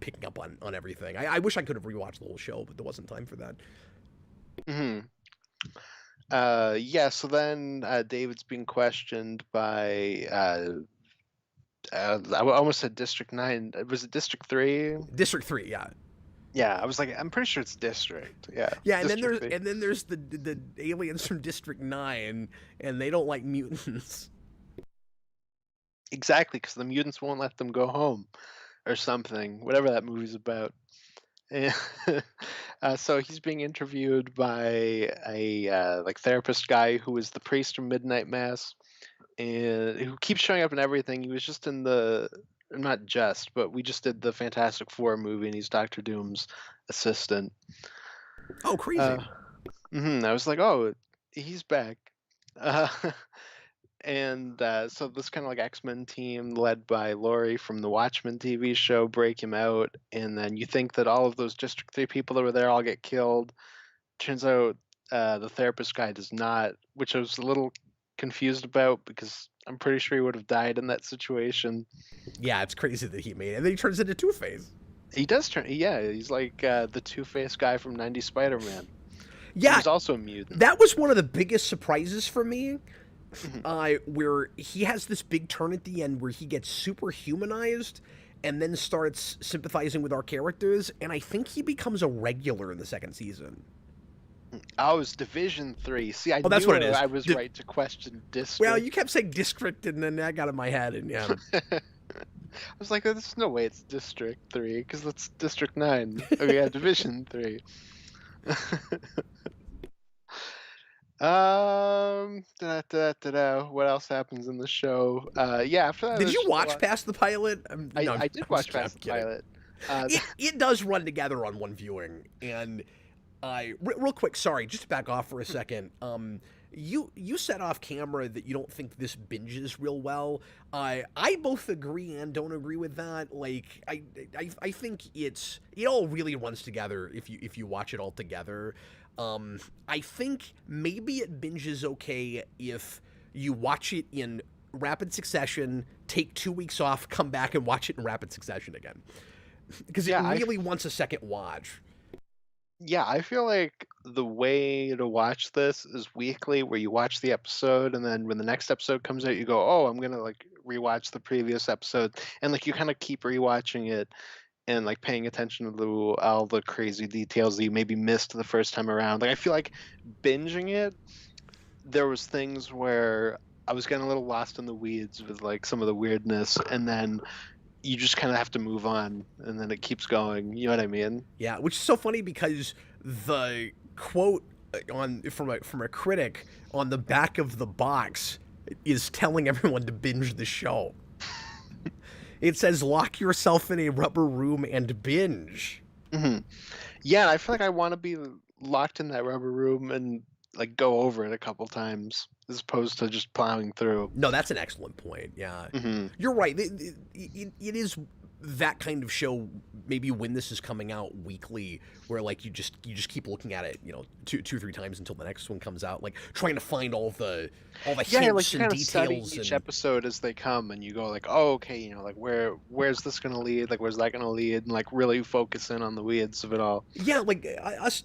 picking up on everything. I wish I could have rewatched the whole show, but there wasn't time for that. Yeah, so then David's being questioned by I almost said District 9. Was it District 3? District 3, yeah. Yeah, I was like, I'm pretty sure it's District. Yeah. Yeah, and District then there's the aliens from District 9, and they don't like mutants. Exactly, because the mutants won't let them go home or something, whatever that movie's about. And so he's being interviewed by a therapist guy who is the priest from Midnight Mass, and who keeps showing up in everything. He was just in not just, but we just did the Fantastic Four movie, and he's Doctor Doom's assistant. Oh, crazy! I was like, oh, he's back. And so this kind of like X-Men team led by Laurie from the Watchmen TV show break him out, and then you think that all of those District 3 people that were there all get killed. Turns out the therapist guy does not, which I was a little confused about because I'm pretty sure he would have died in that situation. Yeah, it's crazy that he made it. And then he turns into Two-Face. He does turn, yeah, he's like the Two-Face guy from 90s Spider-Man. Yeah. He's also a mutant. That was one of the biggest surprises for me. Where he has this big turn at the end where he gets super humanized and then starts sympathizing with our characters, and I think he becomes a regular in the second season. Oh, it's Division 3. See, I that's knew what it is. I was right to question District. Well, you kept saying District, and then that got in my head, and yeah. I was like, there's no way it's District 3, because that's District 9. Oh, yeah, Division 3. What else happens in the show? Yeah, after that. Did you watch past the pilot? I did watch past the pilot. It does run together on one viewing, and real quick, sorry, just to back off for a second. You said off camera that you don't think this binges real well. I both agree and don't agree with that. Like I think it all really runs together if you watch it all together. I think maybe it binges okay if you watch it in rapid succession, take 2 weeks off, come back and watch it in rapid succession again. Because it really wants a second watch. Yeah, I feel like the way to watch this is weekly, where you watch the episode, and then when the next episode comes out, you go, oh, I'm gonna like rewatch the previous episode, and like you kind of keep rewatching it and like paying attention to all the crazy details that you maybe missed the first time around. Like I feel like binging it, there was things where I was getting a little lost in the weeds with like some of the weirdness, and then you just kind of have to move on, and then it keeps going. You know what I mean? Yeah, which is so funny because the quote from a critic on the back of the box is telling everyone to binge the show. It says, "Lock yourself in a rubber room and binge." Yeah, I feel like I want to be locked in that rubber room and like go over it a couple times as opposed to just plowing through. No, that's an excellent point. Yeah, you're right. It is that kind of show. Maybe when this is coming out weekly, where like you just keep looking at it, 2 or 3 times until the next one comes out, like trying to find all the hints like and details. Each episode as they come, and you go like, oh, okay, like where's this gonna lead? Like where's that gonna lead? And like really focus in on the weeds of it all. Yeah, like us,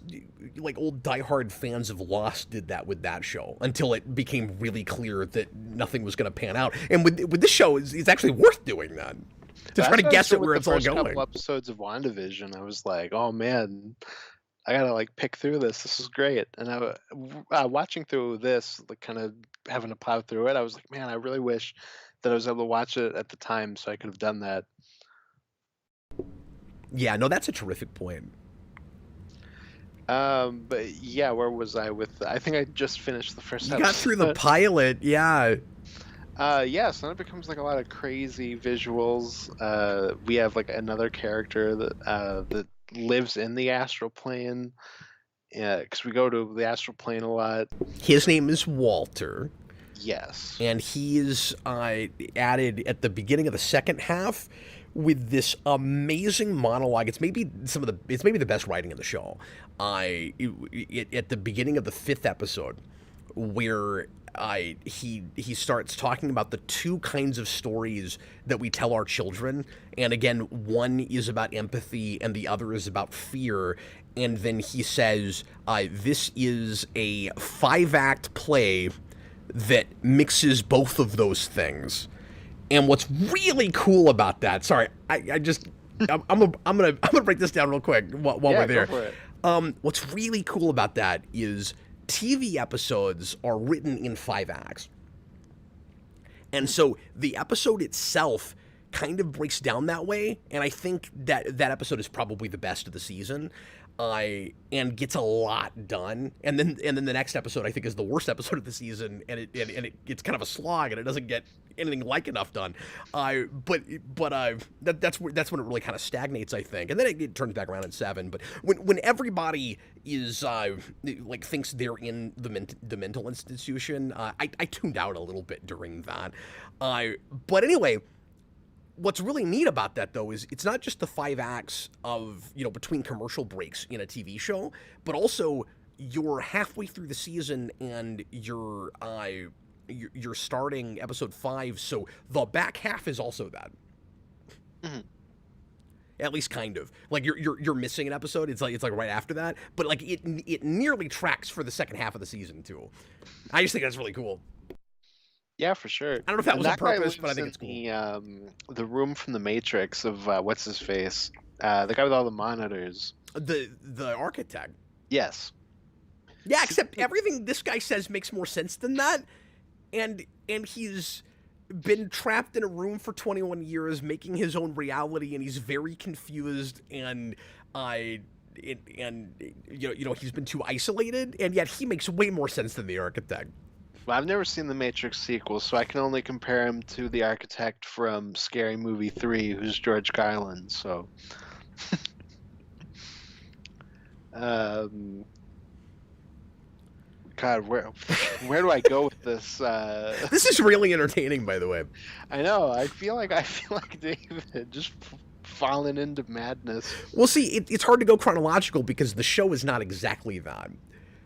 like old diehard fans of Lost did that with that show until it became really clear that nothing was gonna pan out. And with this show, it's actually worth doing that. To try to guess at where it's all going. The first couple episodes of WandaVision, I was like, "Oh man, I gotta like pick through this. This is great." And watching through this, like kind of having to plow through it, I was like, "Man, I really wish that I was able to watch it at the time, so I could have done that." Yeah, no, that's a terrific point. But yeah, where was I with? I think I just finished the first. You got through the pilot, yeah. Yeah, so then it becomes like a lot of crazy visuals. We have like another character that lives in the astral plane. Yeah, because we go to the astral plane a lot. His name is Walter. Yes. And he is added at the beginning of the second half with this amazing monologue. It's maybe the best writing in the show. At the beginning of the fifth episode, where he starts talking about the two kinds of stories that we tell our children, and again, one is about empathy and the other is about fear. And then he says, "This is a 5-act play that mixes both of those things." And what's really cool about that, sorry, I'm gonna break this down real quick while Yeah, we're there. go for it. What's really cool about that is TV episodes are written in 5 acts, and so the episode itself kind of breaks down that way. And I think that episode is probably the best of the season. And gets a lot done, and then the next episode I think is the worst episode of the season, and it's kind of a slog, and it doesn't get anything like enough done. That's when it really kind of stagnates, I think, and then it turns back around in 7. But when everybody is like thinks they're in the mental institution, I tuned out a little bit during that. But anyway. What's really neat about that, though, is it's not just the 5 acts of, between commercial breaks in a TV show, but also you're halfway through the season and you're starting episode 5, so the back half is also that. Mm-hmm. At least kind of. Like you're missing an episode. It's like right after that, but like it nearly tracks for the second half of the season too. I just think that's really cool. Yeah, for sure. I don't know if that was on purpose, but I think it's cool. The room from the Matrix of what's his face, the guy with all the monitors. The architect. Yes. Yeah, except everything this guy says makes more sense than that, and he's been trapped in a room for 21 years, making his own reality, and he's very confused, and he's been too isolated, and yet he makes way more sense than the architect. Well, I've never seen the Matrix sequel, so I can only compare him to the architect from Scary Movie 3, who's George Carlin, so... God, where do I go with this? This is really entertaining, by the way. I know. I feel like David just fallen into madness. Well, see, it's hard to go chronological because the show is not exactly that,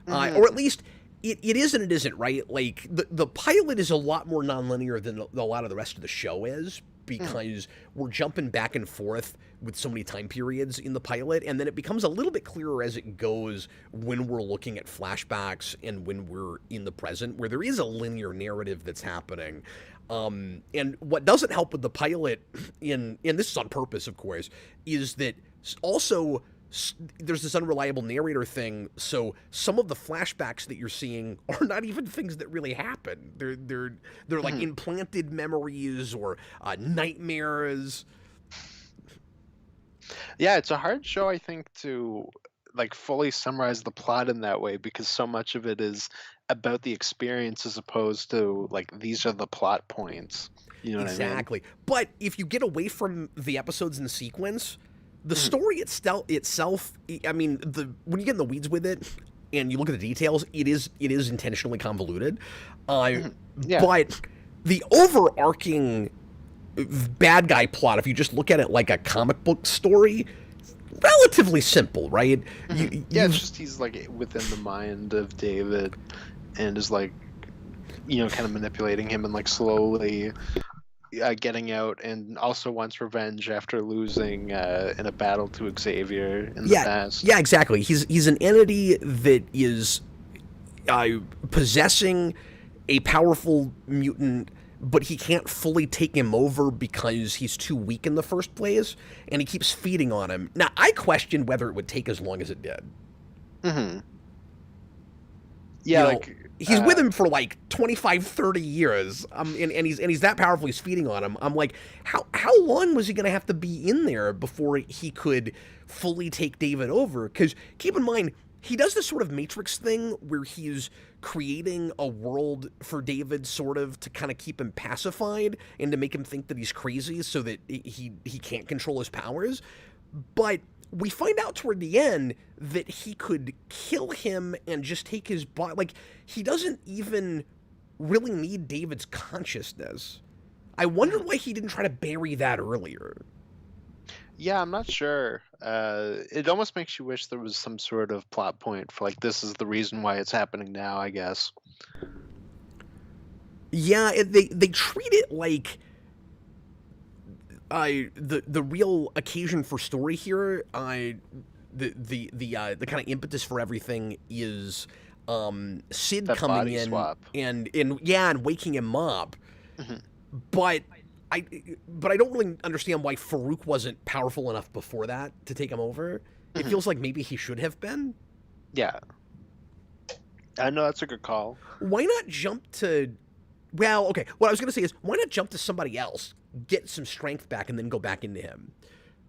or at least it is and it isn't. Right? Like the pilot is a lot more nonlinear than a lot of the rest of the show is, because we're jumping back and forth with so many time periods in the pilot, and then it becomes a little bit clearer as it goes when we're looking at flashbacks and when we're in the present, where there is a linear narrative that's happening. And what doesn't help with the pilot, and this is on purpose, of course, is that also there's this unreliable narrator thing, so some of the flashbacks that you're seeing are not even things that really happen. They're like implanted memories or nightmares. Yeah, it's a hard show, I think, to like fully summarize the plot in that way, because so much of it is about the experience as opposed to like these are the plot points. You know what I mean? Exactly. But if you get away from the episodes in sequence, the story itself, I mean, when you get in the weeds with it and you look at the details, it is intentionally convoluted. But the overarching bad guy plot, if you just look at it like a comic book story, relatively simple, right? It's just he's like within the mind of David and is like, kind of manipulating him and like slowly getting out, and also wants revenge after losing in a battle to Xavier in the past. Yeah, exactly. He's an entity that is possessing a powerful mutant, but he can't fully take him over because he's too weak in the first place, and he keeps feeding on him. Now, I question whether it would take as long as it did. Yeah, he's with him for like 25, 30 years, and he's that powerful. He's feeding on him. I'm like, how long was he going to have to be in there before he could fully take David over? Because keep in mind, he does this sort of Matrix thing where he's creating a world for David sort of to kind of keep him pacified and to make him think that he's crazy so that he can't control his powers. But we find out toward the end that he could kill him and just take his body. Like, he doesn't even really need David's consciousness. I wonder why he didn't try to bury that earlier. Yeah, I'm not sure. It almost makes you wish there was some sort of plot point for, like, this is the reason why it's happening now, I guess. Yeah, they treat it like the real occasion for story here. The kind of impetus for everything is Sid That coming body in swap. and waking him up. hmm But I don't really understand why Farouk wasn't powerful enough before that to take him over. It feels like maybe he should have been. Yeah. I know that's a good call. Why not jump to... Well, okay, what I was going to say is, why not jump to somebody else, get some strength back, and then go back into him?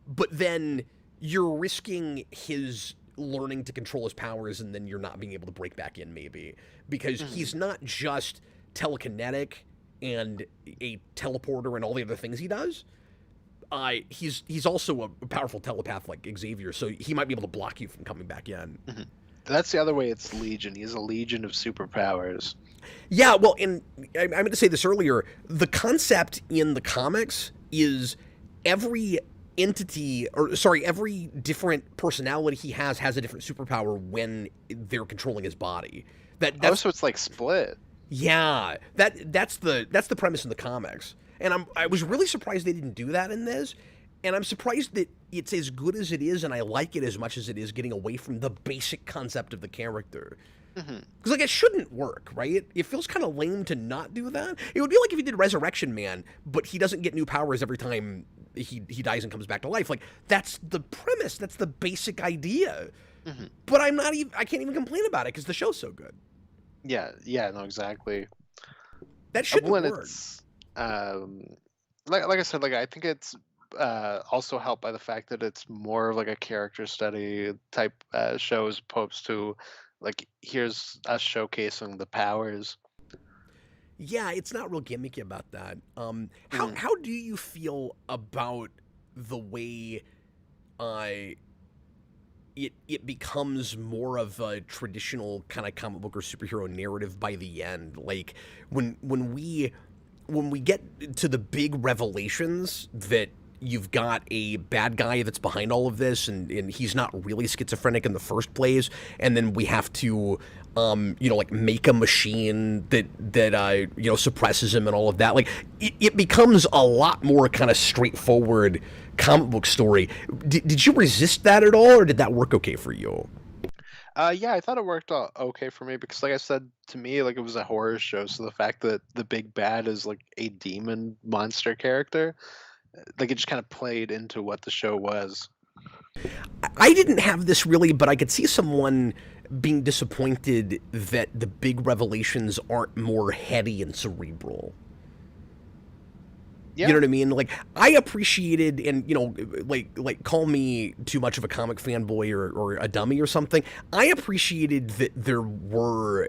But then you're risking his learning to control his powers, and then you're not being able to break back in, maybe. Because he's not just telekinetic and a teleporter and all the other things he does. He's also a powerful telepath like Xavier, so he might be able to block you from coming back in. That's the other way it's Legion. He's a Legion of superpowers. Yeah, well, and I meant to say this earlier, the concept in the comics is every every different personality he has a different superpower when they're controlling his body. That's so it's like split. Yeah, that's the premise in the comics, and I was really surprised they didn't do that in this, and I'm surprised that it's as good as it is, and I like it as much as it is, getting away from the basic concept of the character. Because like, it shouldn't work, right? It feels kind of lame to not do that. It would be like if you did Resurrection Man, but he doesn't get new powers every time he dies and comes back to life. Like, that's the premise. That's the basic idea. But I can't even complain about it because the show's so good. Yeah, no, exactly. That shouldn't work. It's, like I said, like, I think it's also helped by the fact that it's more of like a character study type show, as opposed to like, here's us showcasing the powers. Yeah, it's not real gimmicky about that. How do you feel about the way it becomes more of a traditional kind of comic book or superhero narrative by the end? Like, when we get to the big revelations that you've got a bad guy that's behind all of this, and he's not really schizophrenic in the first place, and then we have to like, make a machine that suppresses him and all of that. Like, it becomes a lot more kind of straightforward comic book story. Did you resist that at all, or did that work okay for you? Yeah, I thought it worked out okay for me because, like I said, to me, like, it was a horror show, so the fact that the big bad is like a demon monster character, like, it just kind of played into what the show was. I didn't have this really, but I could see someone being disappointed that the big revelations aren't more heady and cerebral. Yeah. You know what I mean? Like, I appreciated, and like call me too much of a comic fanboy or a dummy or something. I appreciated that there were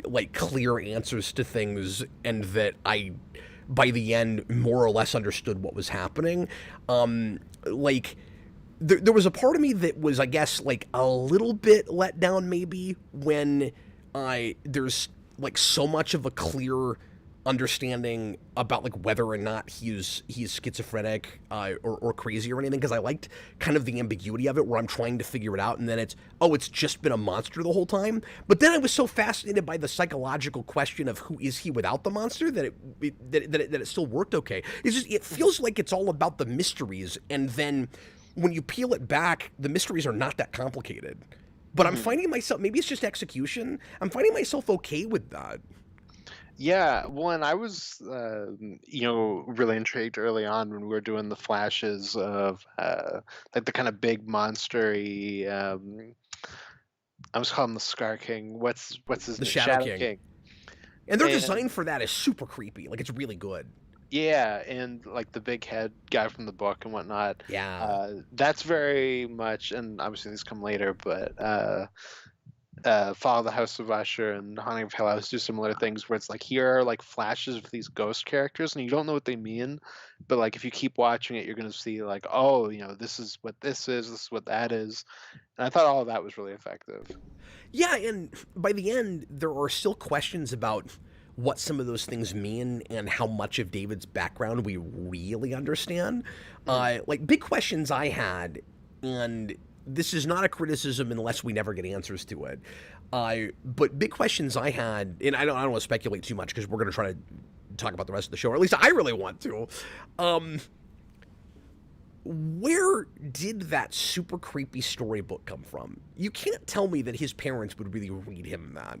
like clear answers to things, and that I, by the end, more or less understood what was happening. Like, there was a part of me that was, I guess, like a little bit let down maybe when there's like so much of a clear understanding about like whether or not he's schizophrenic or crazy or anything, because I liked kind of the ambiguity of it, where I'm trying to figure it out, and then it's just been a monster the whole time. But then I was so fascinated by the psychological question of who is he without the monster that it still worked okay. It feels like it's all about the mysteries, and then when you peel it back, the mysteries are not that complicated. But I'm finding myself, maybe it's just execution, I'm finding myself okay with that. Yeah, well, and I was, really intrigued early on when we were doing the flashes of like the kind of big monster-y. I was calling him the Scar King. What's his The name? Shadow King. And their And design for that is super creepy. Like, it's really good. yeah, and like the big head guy from the book and whatnot. Yeah. That's very much, and obviously these come later, but Follow the House of Usher and Haunting of Hill House do similar things where it's like here are like flashes of these ghost characters and you don't know what they mean, but like if you keep watching it, you're gonna see like, oh, this is what this is what that is. And I thought all of that was really effective. Yeah, and by the end, there are still questions about what some of those things mean and how much of David's background we really understand. Like, big questions I had, and this is not a criticism unless we never get answers to it. But big questions I had, and I don't want to speculate too much because we're going to try to talk about the rest of the show, or at least I really want to. Where did that super creepy storybook come from? You can't tell me that his parents would really read him that.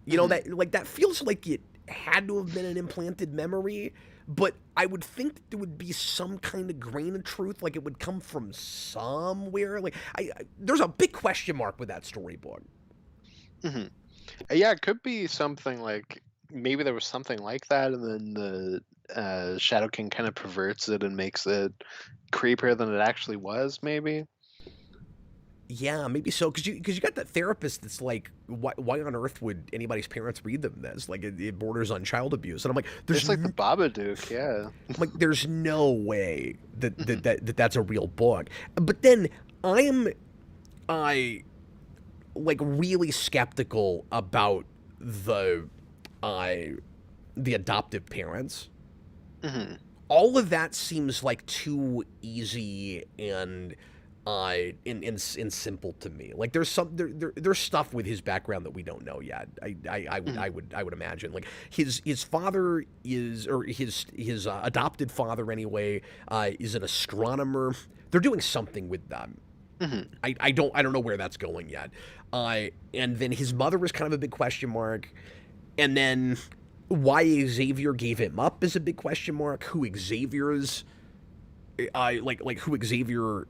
You know, that feels like it had to have been an implanted memory, but I would think that there would be some kind of grain of truth, like it would come from somewhere. Like there's a big question mark with that storybook. Mm-hmm. Yeah, it could be something like maybe there was something like that, and then the Shadow King kind of perverts it and makes it creepier than it actually was. Maybe. Yeah, maybe so. Because you got that therapist that's like, why on earth would anybody's parents read them this? Like, it borders on child abuse. And I'm like, it's like the Babadook, yeah. I'm like, there's no way that's a real book. But then I like really skeptical about the adoptive parents. Mm-hmm. All of that seems like too easy and simple to me. Like there's stuff with his background that we don't know yet. I would imagine like his father is, or his adopted father anyway, is an astronomer. They're doing something with them. Mm-hmm. I don't know where that's going yet. And then his mother is kind of a big question mark. And then why Xavier gave him up is a big question mark. Who Xavier's who Xavier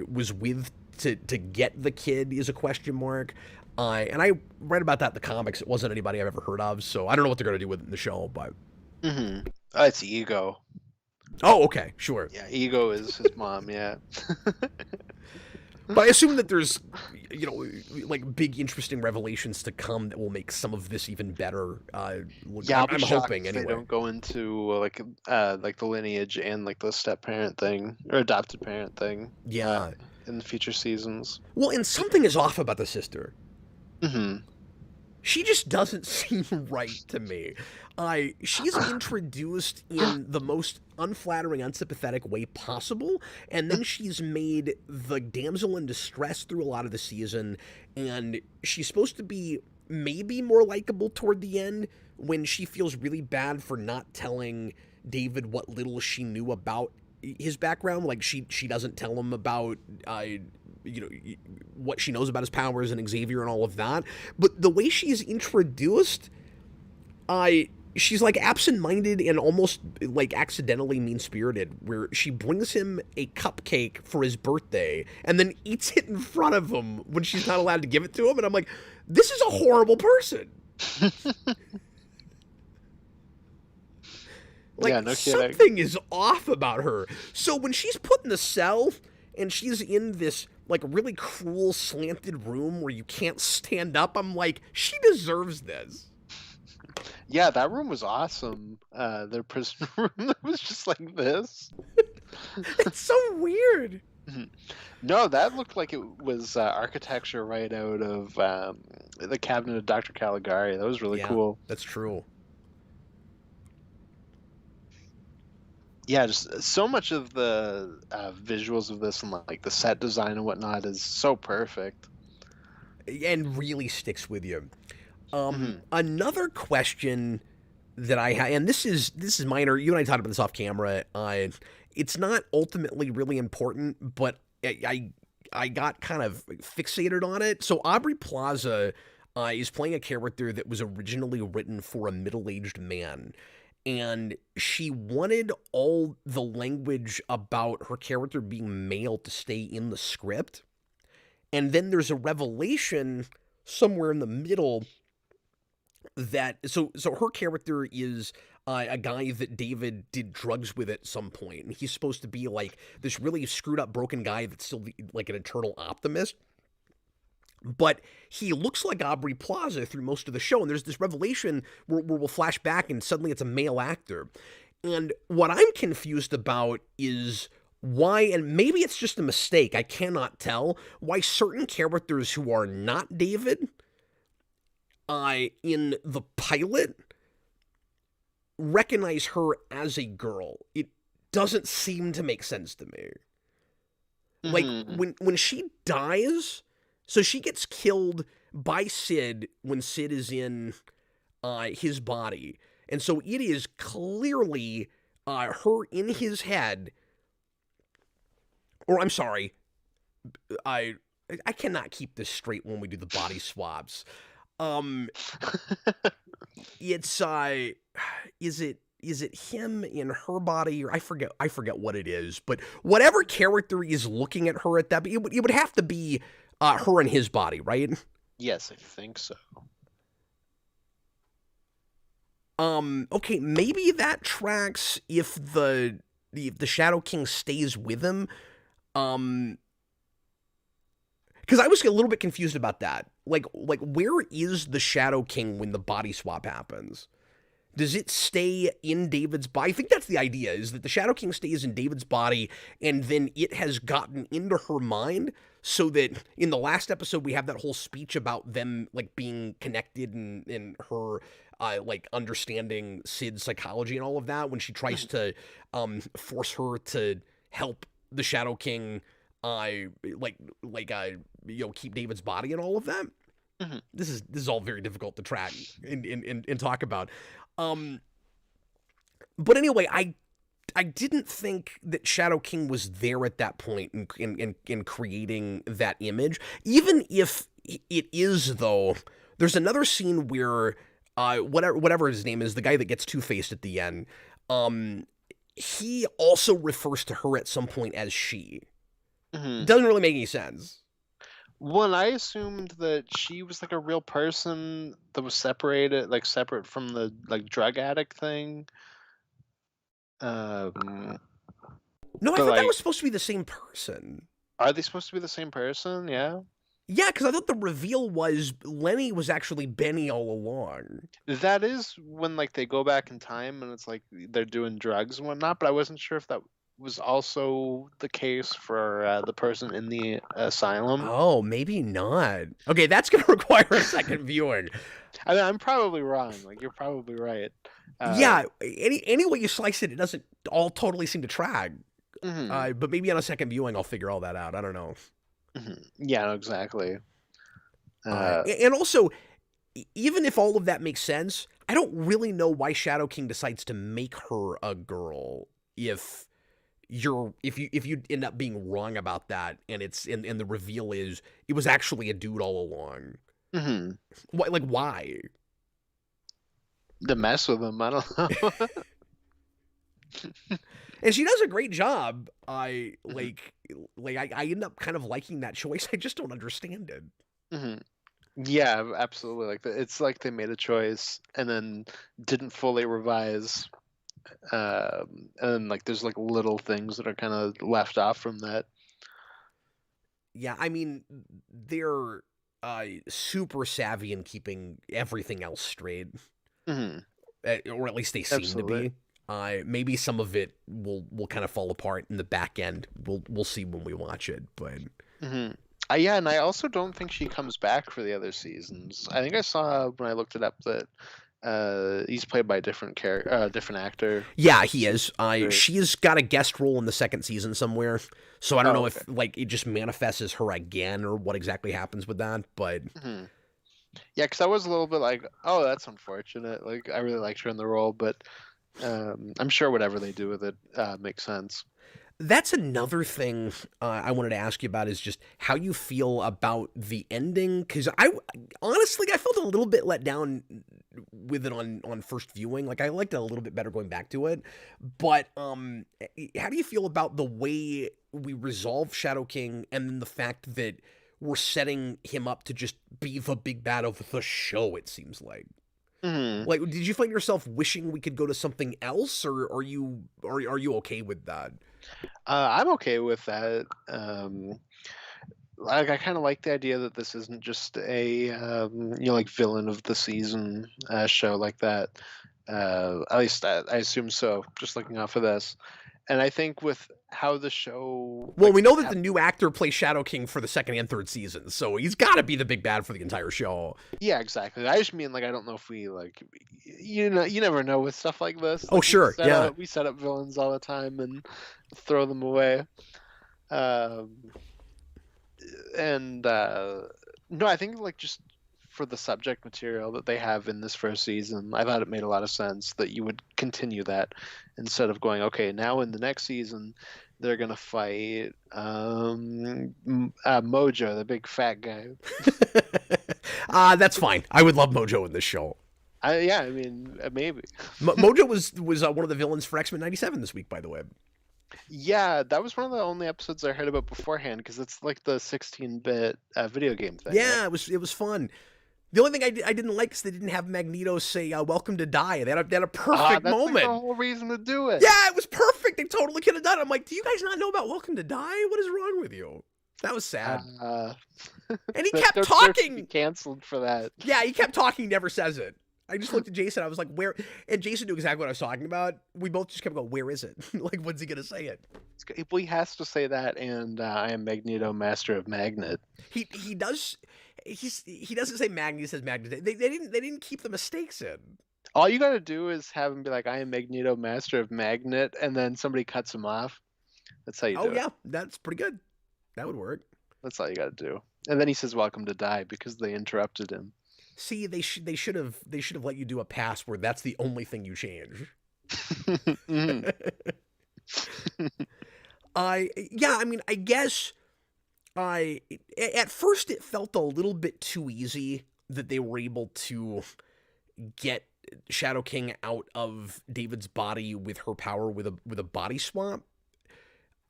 was with to get the kid is a question mark. And I read about that in the comics. It wasn't anybody I've ever heard of, so I don't know what they're going to do with it in the show. But it's Ego. Oh, okay, sure. Yeah, Ego is his mom. Yeah. But I assume that there's, like big interesting revelations to come that will make some of this even better. Yeah, I'm hoping anyway. They don't go into like the lineage and like the step parent thing or adopted parent thing. Yeah. In the future seasons. Well, and something is off about the sister. Mm-hmm. She just doesn't seem right to me. She's introduced in the most unflattering, unsympathetic way possible, and then she's made the damsel in distress through a lot of the season, and she's supposed to be maybe more likable toward the end when she feels really bad for not telling David what little she knew about his background. Like she doesn't tell him about what she knows about his powers and Xavier and all of that. But the way she's introduced, she's like absent-minded and almost like accidentally mean-spirited, where she brings him a cupcake for his birthday and then eats it in front of him when she's not allowed to give it to him. And I'm like, this is a horrible person. Like, yeah, no kidding. Something is off about her. So when she's put in the cell and she's in this like really cruel slanted room where you can't stand up, I'm like, she deserves this. Yeah, that room was awesome. Their prison room that was just like this. It's so weird. No, that looked like it was architecture right out of the Cabinet of Dr. Caligari. That was really cool. That's true. Yeah, just so much of the visuals of this and like the set design and whatnot is so perfect, and really sticks with you. Another question that I had, and this is minor. You and I talked about this off camera. It's not ultimately really important, but I got kind of fixated on it. So Aubrey Plaza is playing a character that was originally written for a middle-aged man. And she wanted all the language about her character being male to stay in the script. And then there's a revelation somewhere in the middle that so her character is a guy that David did drugs with at some point, and he's supposed to be like this really screwed up broken guy that's still like an eternal optimist. But he looks like Aubrey Plaza through most of the show, and there's this revelation where we'll flash back and suddenly it's a male actor. And what I'm confused about is why, and maybe it's just a mistake, I cannot tell, why certain characters who are not David in the pilot recognize her as a girl. It doesn't seem to make sense to me. Like, when she dies, so she gets killed by Sid when Sid is in his body. And so it is clearly her in his head. Or I'm sorry, I cannot keep this straight when we do the body swaps. It's is it him in her body, or I forget what it is, but whatever character is looking at her at that, it would have to be her in his body, right? Yes, I think so. Okay, maybe that tracks if the Shadow King stays with him. Because I was a little bit confused about that. Like where is the Shadow King when the body swap happens? Does it stay in David's body? I think that's the idea, is that the Shadow King stays in David's body, and then it has gotten into her mind, so that in the last episode we have that whole speech about them like being connected and her like understanding Sid's psychology and all of that when she tries to force her to help the Shadow King keep David's body and all of that. Mm-hmm. This is all very difficult to track and talk about. But anyway, I didn't think that Shadow King was there at that point in creating that image. Even if it is, though, there's another scene where whatever his name is, the guy that gets two-faced at the end, he also refers to her at some point as she. Mm-hmm. Doesn't really make any sense. Well, I assumed that she was like a real person that was separate from the like drug addict thing. No, I thought that was supposed to be the same person. Are they supposed to be the same person? Yeah. Yeah, because I thought the reveal was Lenny was actually Benny all along. That is when like they go back in time and it's like they're doing drugs and whatnot, but I wasn't sure if that was also the case for the person in the asylum. Oh, maybe not. Okay, that's going to require a second viewing. I mean, I'm probably wrong. Like, you're probably right. Yeah, any way you slice it, it doesn't all totally seem to track. Mm-hmm. But maybe on a second viewing, I'll figure all that out. I don't know. Mm-hmm. Yeah, exactly. And also, even if all of that makes sense, I don't really know why Shadow King decides to make her a girl if you end up being wrong about that, and and the reveal is it was actually a dude all along. Mm-hmm. Why? To mess with him, I don't know. And she does a great job. I end up kind of liking that choice. I just don't understand it. Mm-hmm. Yeah, absolutely. Like it's like they made a choice and then didn't fully revise. And like there's like little things that are kind of left off from that. Yeah, I mean they're super savvy in keeping everything else straight, mm-hmm. Or at least they seem Absolutely. to be. Maybe some of it will kind of fall apart in the back end. We'll see when we watch it, but. Mm-hmm. Yeah, and I also don't think she comes back for the other seasons. I think I saw when I looked it up that he's played by a different actor. Yeah, he is. She's got a guest role in the second season somewhere, so I don't know if like it just manifests as her again or what exactly happens with that. But mm-hmm. Yeah, because I was a little bit like, oh, that's unfortunate. Like I really liked her in the role, but I'm sure whatever they do with it makes sense. That's another thing I wanted to ask you about is just how you feel about the ending. Because honestly, I felt a little bit let down with it on first viewing. Like I liked it a little bit better going back to it. But how do you feel about the way we resolve Shadow King and then the fact that we're setting him up to just be the big bad of the show, it seems like? Mm-hmm. Like, did you find yourself wishing we could go to something else, or are you okay with that? I'm okay with that. like I kind of like the idea that this isn't just a like villain of the season show like that. At least I assume so. Just looking off of this, and I think with how the show Well, we know that the new actor plays Shadow King for the second and third seasons, so he's got to be the big bad for the entire show. Yeah, exactly. I just mean like I don't know if we like you never know with stuff like this. Oh, Like, sure, yeah. we set up villains all the time and throw them away. Um, and no, I think like just for the subject material that they have in this first season, I thought it made a lot of sense that you would continue that instead of going, okay, now in the next season they're gonna fight Mojo, the big fat guy. That's fine. I would love Mojo in this show. Yeah, I mean, maybe. Mojo was one of the villains for X-Men '97 this week, by the way. Yeah, that was one of the only episodes I heard about beforehand because it's like the 16-bit video game thing. Yeah, right? it was fun. The only thing I didn't like is they didn't have Magneto say "Welcome to Die." They had a perfect moment. That's like the whole reason to do it. Yeah, it was perfect. They totally could have done it. I'm like, do you guys not know about Welcome to Die? What is wrong with you? That was sad. And he kept talking. Canceled for that. Yeah, he kept talking. Never says it. I just looked at Jason. I was like, where? And Jason knew exactly what I was talking about. We both just kept going, where is it? Like, when's he going to say it? Well, he has to say that, and I am Magneto, Master of Magnet. He does. He doesn't say Magnet. He says Magnet. They didn't keep the mistakes in. All you got to do is have him be like, I am Magneto, Master of Magnet, and then somebody cuts him off. That's how you do it. Oh, yeah. That's pretty good. That would work. That's all you got to do. And then he says, welcome to Die, because they interrupted him. See, they should have let you do a pass where that's the only thing you change. Mm-hmm. I mean, I guess at first it felt a little bit too easy that they were able to get Shadow King out of David's body with her power with a body swap.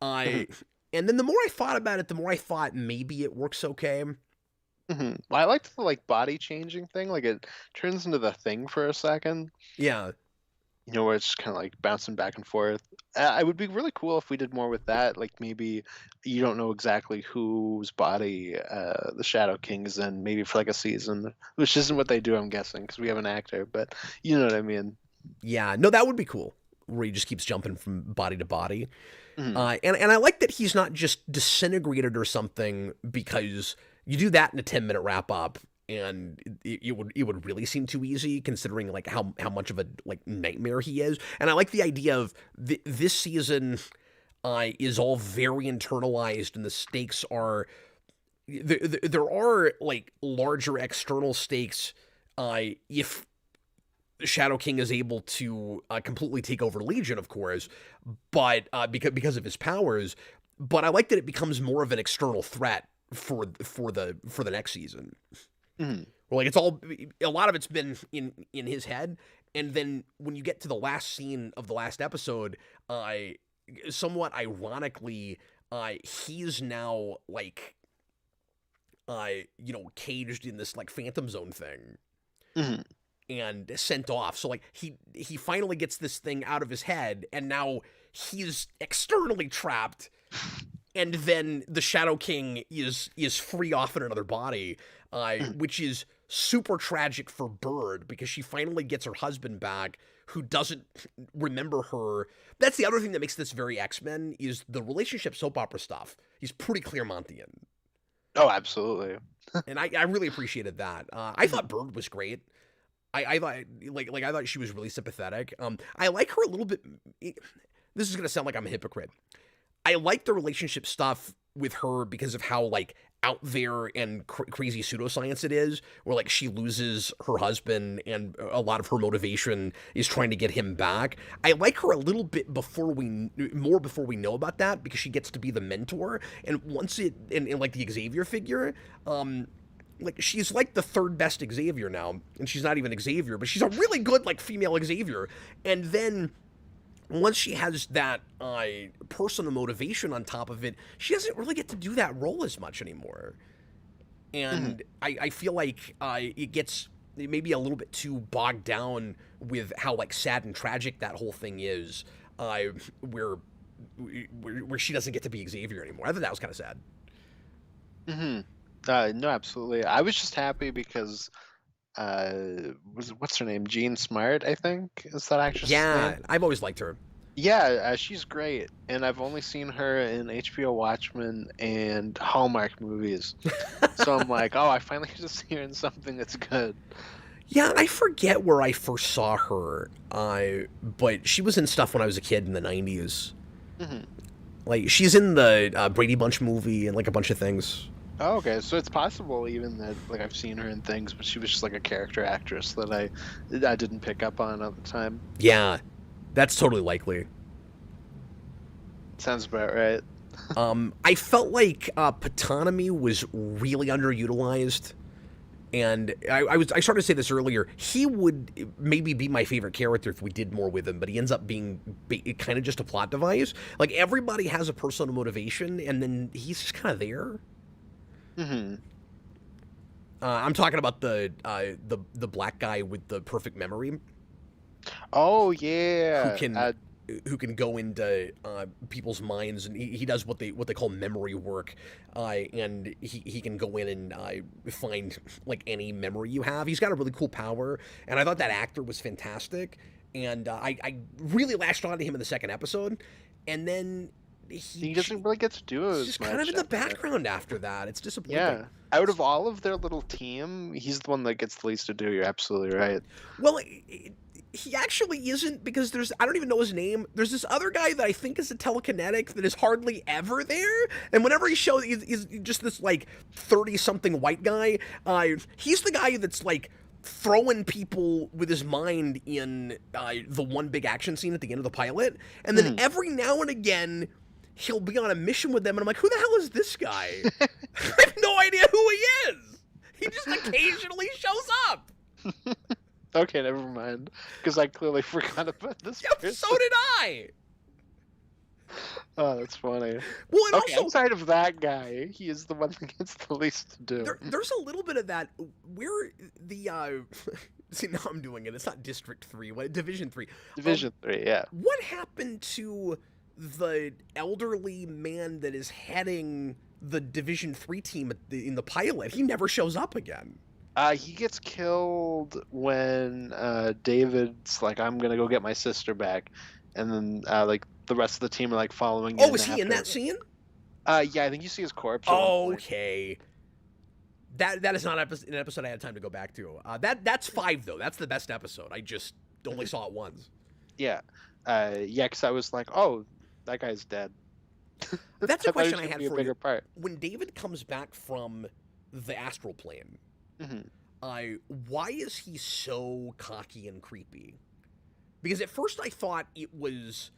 And then the more I thought about it, the more I thought maybe it works okay. Well, I liked the body changing thing. Like it turns into the Thing for a second. Yeah. Where it's kind of like bouncing back and forth. It would be really cool if we did more with that. Like maybe you don't know exactly whose body the Shadow King is in, maybe for like a season, which isn't what they do, I'm guessing, because we have an actor. But you know what I mean? Yeah. No, that would be cool. Where he just keeps jumping from body to body. And I like that he's not just disintegrated or something, because you do that in a 10-minute wrap up, and it would really seem too easy considering like how much of a nightmare he is. And I like the idea of this season is all very internalized, and the stakes are there are like larger external stakes if Shadow King is able to completely take over Legion, of course, but because of his powers. But I like that it becomes more of an external threat for the next season. Well, like it's all a lot of it's been in his head, and then when you get to the last scene of the last episode, somewhat ironically, he's now like caged in this like Phantom Zone thing. And sent off. So like he finally gets this thing out of his head, and now he's externally trapped. And then the Shadow King is free off in another body, which is super tragic for Bird, because she finally gets her husband back, who doesn't remember her. That's the other thing that makes this very X-Men, is the relationship soap opera stuff. He's pretty Claremontian. Oh, absolutely. And I really appreciated that. I thought Bird was great. I thought I thought she was really sympathetic. I like her a little bit. This is gonna sound like I'm a hypocrite. I like the relationship stuff with her because of how like out there and crazy pseudoscience it is, where like she loses her husband and a lot of her motivation is trying to get him back. I like her a little bit before we know about that, because she gets to be the mentor, and once it in like the Xavier figure, like she's like the third best Xavier now, and she's not even Xavier, but she's a really good like female Xavier. And then once she has that personal motivation on top of it, she doesn't really get to do that role as much anymore. And I feel like it gets maybe a little bit too bogged down with how like sad and tragic that whole thing is, where she doesn't get to be Xavier anymore. I thought that was kind of sad. Hmm. No, absolutely. I was just happy because what's her name? Jean Smart, I think, is that actress's name? Yeah, I've always liked her. Yeah, she's great, and I've only seen her in HBO Watchmen and Hallmark movies. So I'm like, oh, I finally get to see her in something that's good. Yeah, I forget where I first saw her, but she was in stuff when I was a kid in the 90s. Hmm. Like, she's in the Brady Bunch movie and, like, a bunch of things. Oh, okay, so it's possible even that like I've seen her in things, but she was just like a character actress that I didn't pick up on at the time. Yeah, that's totally likely. Sounds about right. I felt like Patanomy was really underutilized. And I started to say this earlier. He would maybe be my favorite character if we did more with him, but he ends up being kind of just a plot device. Like everybody has a personal motivation, and then he's just kind of there. Hmm. I'm talking about the black guy with the perfect memory Oh who yeah. can go into people's minds, and he does what they call memory work, and he can go in and find like any memory you have. He's got a really cool power, and I thought that actor was fantastic, and I really latched onto him in the second episode, and then He doesn't really get to do he's as just kind of much in the after that. background after that. It's disappointing. Yeah. Out of all of their little team, he's the one that gets the least to do. You're absolutely right. Well, he actually isn't, because I don't even know his name. There's this other guy that I think is a telekinetic that is hardly ever there, and whenever he shows, he's just this like 30-something white guy. He's the guy that's like throwing people with his mind in the one big action scene at the end of the pilot, and then Mhm. every now and again he'll be on a mission with them, and I'm like, who the hell is this guy? I have no idea who he is. He just occasionally shows up. Okay, never mind. Because I clearly forgot about this Yep, person. so did I. Oh, that's funny. Well, and Okay, also outside of that guy, he is the one that gets the least to do. there's a little bit of that where the see, now I'm doing it. It's not District 3, what, Division 3. Division 3, yeah. What happened to the elderly man that is heading the Division 3 team in the pilot? He never shows up again. He gets killed when David's like, "I'm gonna go get my sister back," and then like the rest of the team are like following Oh, in is he in after. that scene? Yeah, I think you see his corpse at one point. Okay. That is not an episode I had time to go back to. That's 5 though. That's the best episode. I just only saw it once. Yeah, yeah, because I was like, "Oh, that guy's dead." That's I a thought he was question I gonna had be a for bigger you. part. When David comes back from the astral plane, Hmm. why is he so cocky and creepy? Because at first I thought it was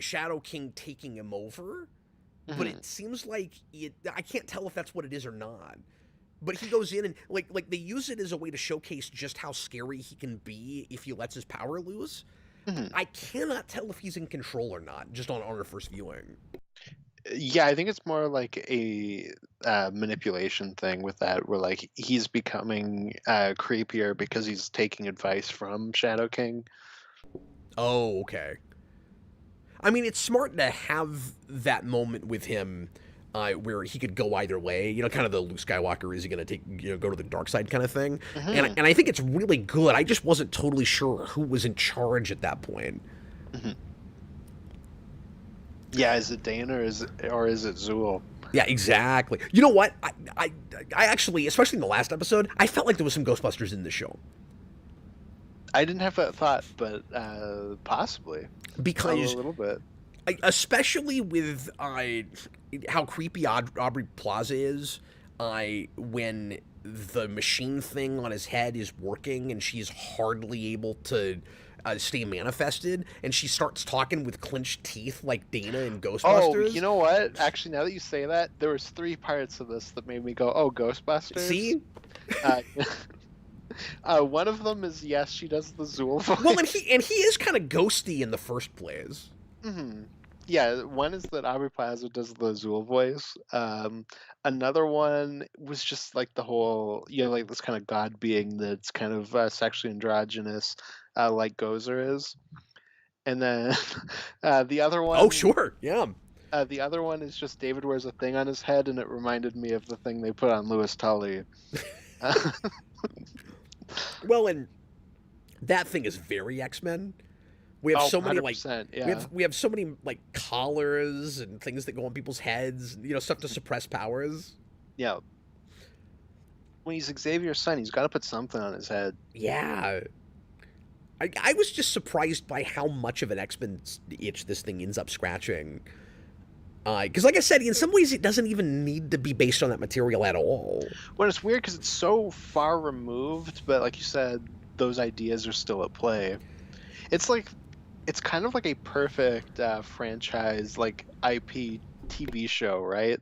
Shadow King taking him over, but Hmm. it seems like I can't tell if that's what it is or not. But he goes in and like they use it as a way to showcase just how scary he can be if he lets his power loose. Hmm. I cannot tell if he's in control or not, just on our first viewing. Yeah, I think it's more like a manipulation thing with that, where like he's becoming creepier because he's taking advice from Shadow King. Oh, okay. I mean, it's smart to have that moment with him where he could go either way. You know, kind of the Luke Skywalker, is he going to go to the dark side kind of thing. Hmm. And I think it's really good. I just wasn't totally sure who was in charge at that point. Hmm. Yeah, is it Dane or is it Zool? Yeah, exactly. You know what? I actually, especially in the last episode, I felt like there was some Ghostbusters in the show. I didn't have that thought, but possibly Because, a little bit. especially with how creepy Aubrey Plaza is, when the machine thing on his head is working and she's hardly able to stay manifested, and she starts talking with clenched teeth like Dana in Oh, Ghostbusters. you know what? Actually, now that you say that, there was 3 parts of this that made me go, "Oh, Ghostbusters." See? Uh, one of them is yes, she does the Zool voice. Well, and he is kind of ghosty in the first place. Hmm. Yeah, one is that Aubrey Plaza does the Zool voice. Another one was just like the whole, like this kind of god being that's kind of sexually androgynous, like Gozer is. And then the other Oh, one, sure, yeah. The other one is just David wears a thing on his head, and it reminded me of the thing they put on Louis Tully. Well, and that thing is very X-Men. We have Oh, so many, like, 100%, we yeah. have we have so many, like, collars and things that go on people's heads, stuff to suppress powers. Yeah. When he's Xavier's son, he's got to put something on his head. Yeah. I was just surprised by how much of an X-Men itch this thing ends up scratching. Because, like I said, in some ways it doesn't even need to be based on that material at all. Well, it's weird because it's so far removed, but like you said, those ideas are still at play. It's kind of like a perfect franchise, like IP TV show, right?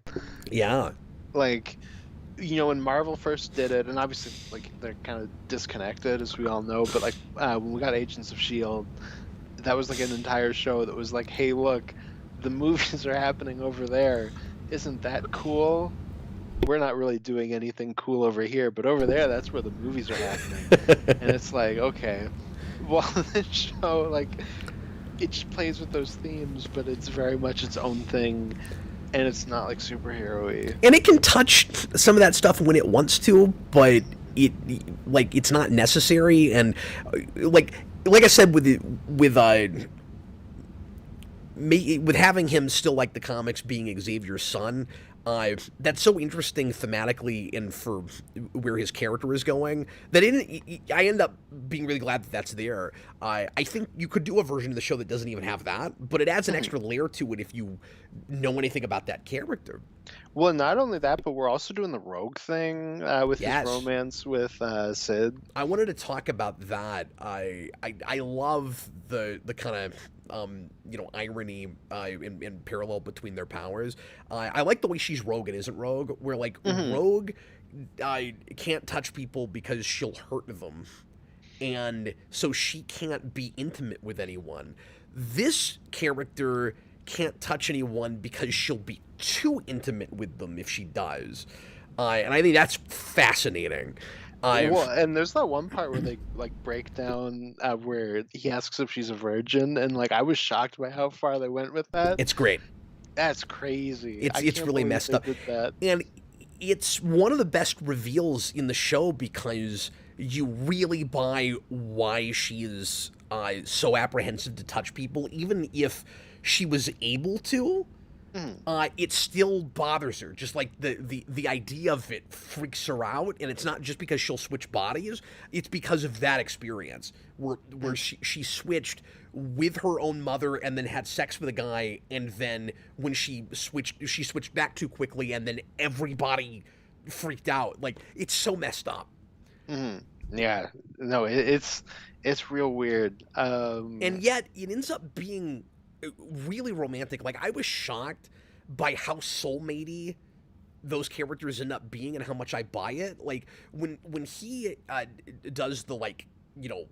Yeah. Like, when Marvel first did it, and obviously, like, they're kind of disconnected, as we all know, but like when we got Agents of S.H.I.E.L.D., that was like an entire show that was like, hey, look, the movies are happening over there. Isn't that cool? We're not really doing anything cool over here, but over there, that's where the movies are happening. And it's like, okay, well, this show, like, it just plays with those themes, but it's very much its own thing, and it's not like superhero-y. And it can touch some of that stuff when it wants to, but it's not necessary. And like I said, with having him still like the comics being Xavier's son, that's so interesting thematically and for where his character is going that I end up being really glad that that's there. I think you could do a version of the show that doesn't even have that, but it adds an extra layer to it if you know anything about that character. Well, not only that, but we're also doing the Rogue thing with his romance with Sid. I wanted to talk about that. I love the kind of irony and parallel between their powers. I like the way she's Rogue and isn't Rogue. Where like Rogue can't touch people because she'll hurt them, and so she can't be intimate with anyone. This character can't touch anyone because she'll be too intimate with them if she does, and I think that's fascinating. Well, and there's that one part where they like break down where he asks if she's a virgin, and like I was shocked by how far they went with that. It's great. That's crazy. It's really messed up. And it's one of the best reveals in the show because you really buy why she is so apprehensive to touch people, even if she was able to. It still bothers her. Just like the idea of it freaks her out, and it's not just because she'll switch bodies. It's because of that experience where she switched with her own mother and then had sex with a guy, and then when she switched back too quickly, and then everybody freaked out. Like, it's so messed up. Yeah, no, it's real weird. And yet it ends up being really romantic. Like, I was shocked by how soulmatey those characters end up being and how much I buy it. Like, when he does the, like,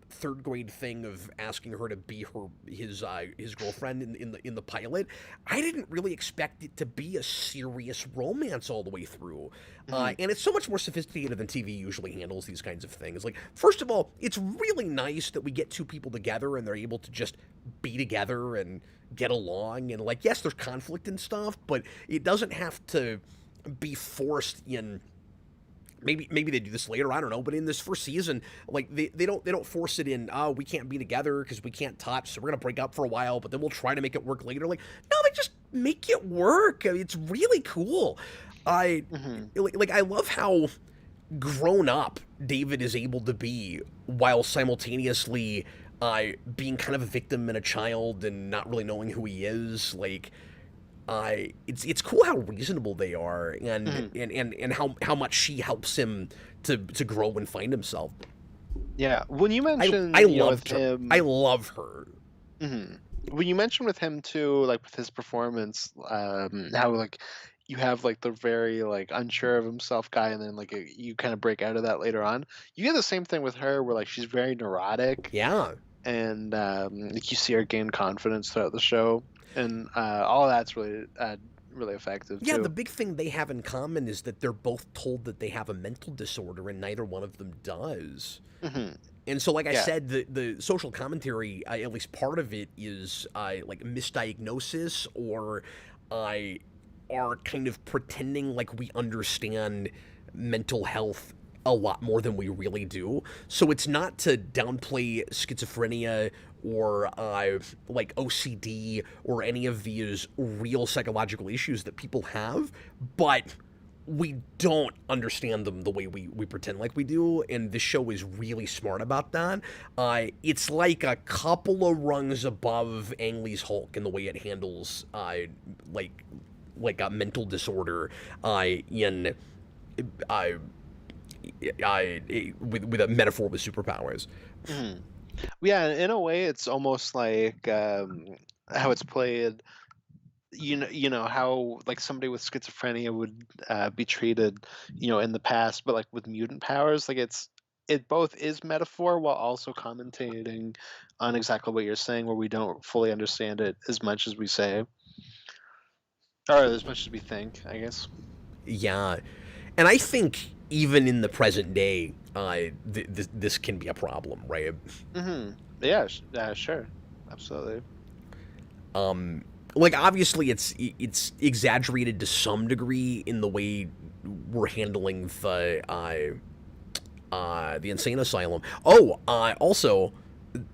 third grade thing of asking her to be his girlfriend in the pilot, I didn't really expect it to be a serious romance all the way through. And it's so much more sophisticated than TV usually handles these kinds of things. Like, first of all, it's really nice that we get two people together and they're able to just be together and get along. And, like, yes, there's conflict and stuff, but it doesn't have to be forced in. Maybe they do this later, I don't know, but in this first season, like, they don't force it in, oh, we can't be together because we can't touch, so we're gonna break up for a while, but then we'll try to make it work later. Like, no, they just make it work. I mean, it's really cool. I love how grown up David is able to be while simultaneously being kind of a victim and a child and not really knowing who he is. Like, it's cool how reasonable they are, and how much she helps him to grow and find himself. Yeah, when you mentioned I loved her. I love her. When you mentioned with him too, like with his performance, how like you have like the very like unsure of himself guy, and then like you kind of break out of that later on. You get the same thing with her, where like she's very neurotic. Yeah, and like you see her gain confidence throughout the show, and all of that's really really effective. Yeah, too. The big thing they have in common is that they're both told that they have a mental disorder, and neither one of them does. And so, like I said, the social commentary, at least part of it, is like misdiagnosis or are kind of pretending like we understand mental health a lot more than we really do. So it's not to downplay schizophrenia or like OCD or any of these real psychological issues that people have, but we don't understand them the way we pretend like we do, and this show is really smart about that. It's like a couple of rungs above Ang Lee's Hulk in the way it handles like a mental disorder in with a metaphor with superpowers. Mm-hmm. Yeah, in a way, it's almost like how it's played. You know how like somebody with schizophrenia would be treated, in the past, but like with mutant powers, like it both is metaphor while also commentating on exactly what you're saying, where we don't fully understand it as much as we say, or as much as we think, I guess. Yeah, and I think even in the present day, this can be a problem, right? Mm-hmm. Yeah, sure, absolutely. Like obviously it's exaggerated to some degree in the way we're handling the insane asylum. Oh, also,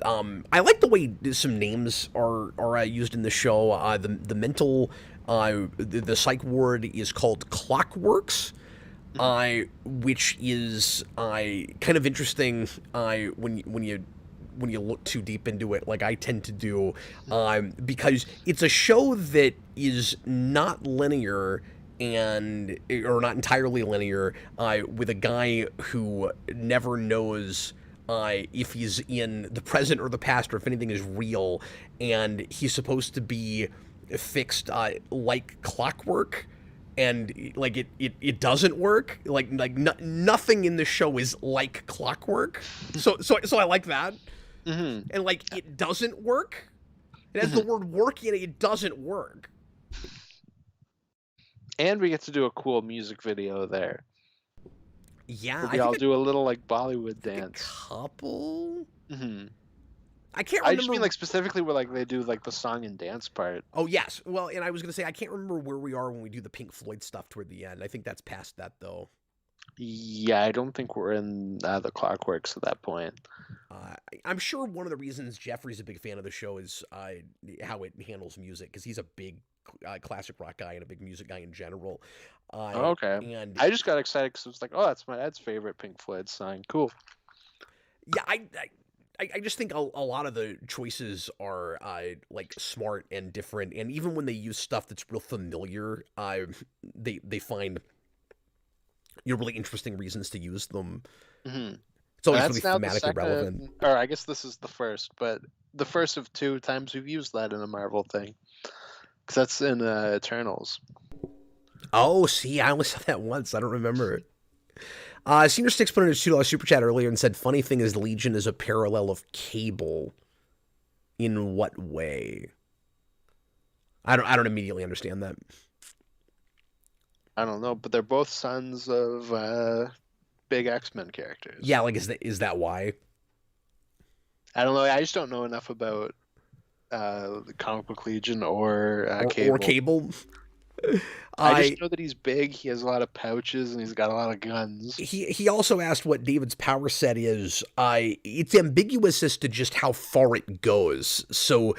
I like the way some names are used in the show. The mental, the psych ward is called Clockworks, which is kind of interesting. When you look too deep into it, like I tend to do, because it's a show that is not linear or not entirely linear, with a guy who never knows if he's in the present or the past or if anything is real, and he's supposed to be fixed like clockwork, and like it doesn't work. Nothing in the show is like clockwork. So I like that. Mm-hmm. And like it doesn't work. It has the word work in it. It doesn't work. And we get to do a cool music video there. Yeah, we all do a little like Bollywood dance. A couple. Mm-hmm. I can't remember. I just mean like specifically where like they do like the song and dance part. Oh yes, well, and I was gonna say I can't remember where we are when we do the Pink Floyd stuff toward the end. I think that's past that though. Yeah, I don't think we're in the Clockworks at that point. I'm sure one of the reasons Jeffrey's a big fan of the show is how it handles music, because he's a big classic rock guy and a big music guy in general. Okay. And I just got excited because it was like, oh, that's my dad's favorite Pink Floyd song. Cool. Yeah, I just think a lot of the choices are like smart and different, and even when they use stuff that's real familiar, they find really interesting reasons to use them. Mm-hmm. It's always really thematically relevant. Or I guess this is the first, but the first of 2 times we've used that in a Marvel thing, because that's in Eternals. Oh, see, I only saw that once. I don't remember. Senior Sticks put in a $2 super chat earlier and said, "Funny thing is, Legion is a parallel of Cable. In what way?" I don't immediately understand that. I don't know, but they're both sons of big X-Men characters. Yeah, like is that why? I don't know. I just don't know enough about the Comic Book Legion or Cable. Or Cable. I just know that he's big. He has a lot of pouches and he's got a lot of guns. He also asked what David's power set is. It's ambiguous as to just how far it goes. So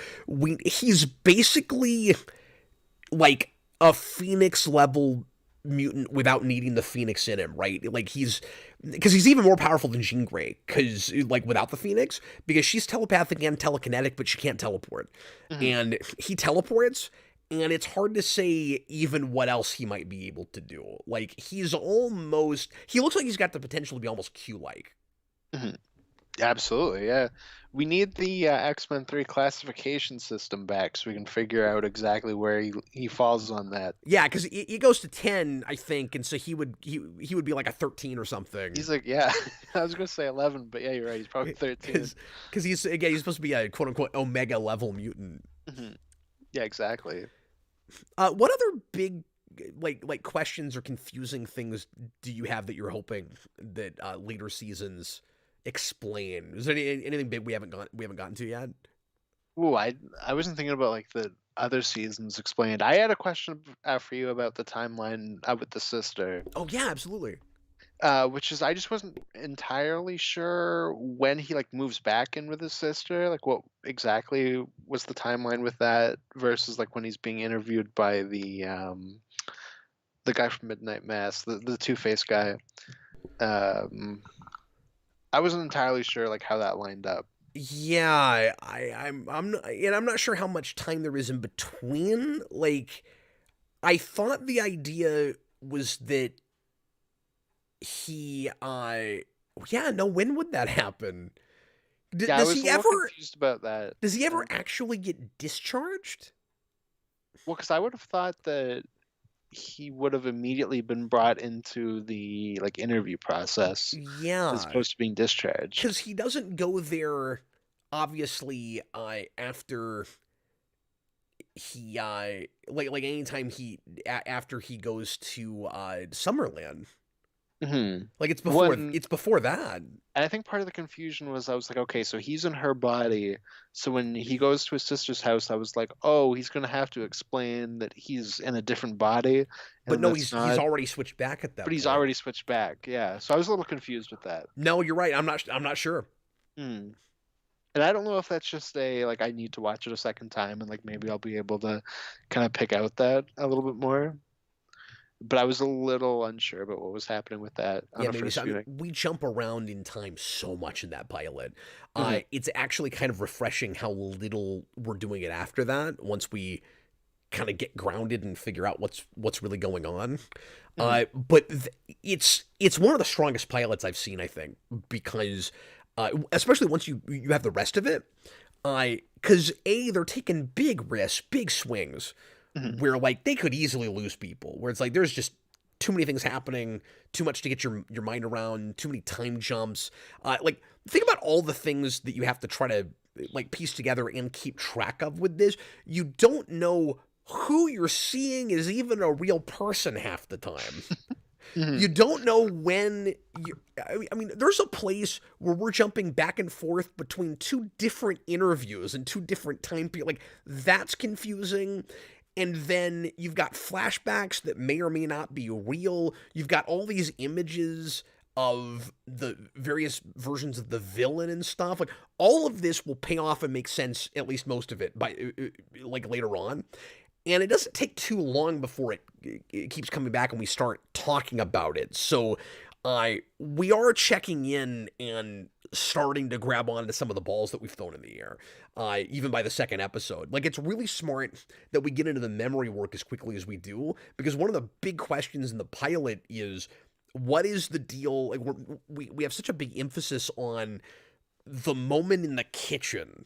he's basically like a Phoenix level mutant without needing the Phoenix in him, right? Like because he's even more powerful than Jean Grey, because like without the Phoenix, because she's telepathic and telekinetic, but she can't teleport. Mm-hmm. And he teleports, and it's hard to say even what else he might be able to do. Like he looks like he's got the potential to be almost Q-like. Mm-hmm. Absolutely, yeah. We need the X-Men 3 classification system back so we can figure out exactly where he falls on that. Yeah, because he goes to 10, I think, and so he would be like a 13 or something. He's like, yeah, I was going to say 11, but yeah, you're right. He's probably 13. Because he's supposed to be a quote-unquote Omega level mutant. Mm-hmm. Yeah, exactly. What other big like questions or confusing things do you have that you're hoping that later seasons explain? Is there anything big we haven't gotten to yet? Ooh, I wasn't thinking about like the other seasons explained. I had a question for you about the timeline with the sister, Oh yeah, absolutely. which is I just wasn't entirely sure when he like moves back in with his sister. Like, what exactly was the timeline with that versus like when he's being interviewed by the guy from Midnight Mass, the Two Face guy. Um, I wasn't entirely sure like how that lined up. Yeah, I'm not, and I'm not sure how much time there is in between. Like, I thought the idea was that he, yeah, no, when would that happen? Yeah, I Does was he a little ever? confused about that. Does he ever actually get discharged? Well, because I would have thought that he would have immediately been brought into the like interview process as Yeah, opposed to being discharged. because he doesn't go there. Obviously, after he, like anytime after he goes to Summerland. Hmm. Like One, it's before that. and I think part of the confusion was I was like, okay, so he's in her body. So when he goes to his sister's house, I was like, oh, he's gonna have to explain that he's in a different body, But and no, that's he's not. already switched back at But that he's point. already switched back. Yeah. So I was a little confused with that. No, you're right. I'm not sure. Hmm. And I don't know if that's just a like I need to watch it a second time and like maybe I'll be able to kind of pick out that a little bit more. But I was a little unsure about what was happening with that on Yeah, a maybe first so. I mean, viewing. we jump around in time so much in that pilot. Hmm. It's actually kind of refreshing how little we're doing it after that. Once we kind of get grounded and figure out what's really going on. Hmm. But it's one of the strongest pilots I've seen. I think because especially once you have the rest of it. Because they're taking big risks, big swings, Hmm. where like they could easily lose people. Where it's like there's just too many things happening, too much to get your mind around, too many time jumps. Like think about all the things that you have to try to like piece together and keep track of with this. You don't know who you're seeing is even a real person half the time. Hmm. You don't know when you. I mean, there's a place where we're jumping back and forth between two different interviews and two different time periods. Like that's confusing. And then you've got flashbacks that may or may not be real. You've got all these images of the various versions of the villain and stuff. Like all of this will pay off and make sense, at least most of it, by like later on. And it doesn't take too long before it keeps coming back and we start talking about it. So we are checking in and starting to grab onto some of the balls that we've thrown in the air, even by the second episode. Like, it's really smart that we get into the memory work as quickly as we do, because one of the big questions in the pilot is, what is the deal? Like, we have such a big emphasis on the moment in the kitchen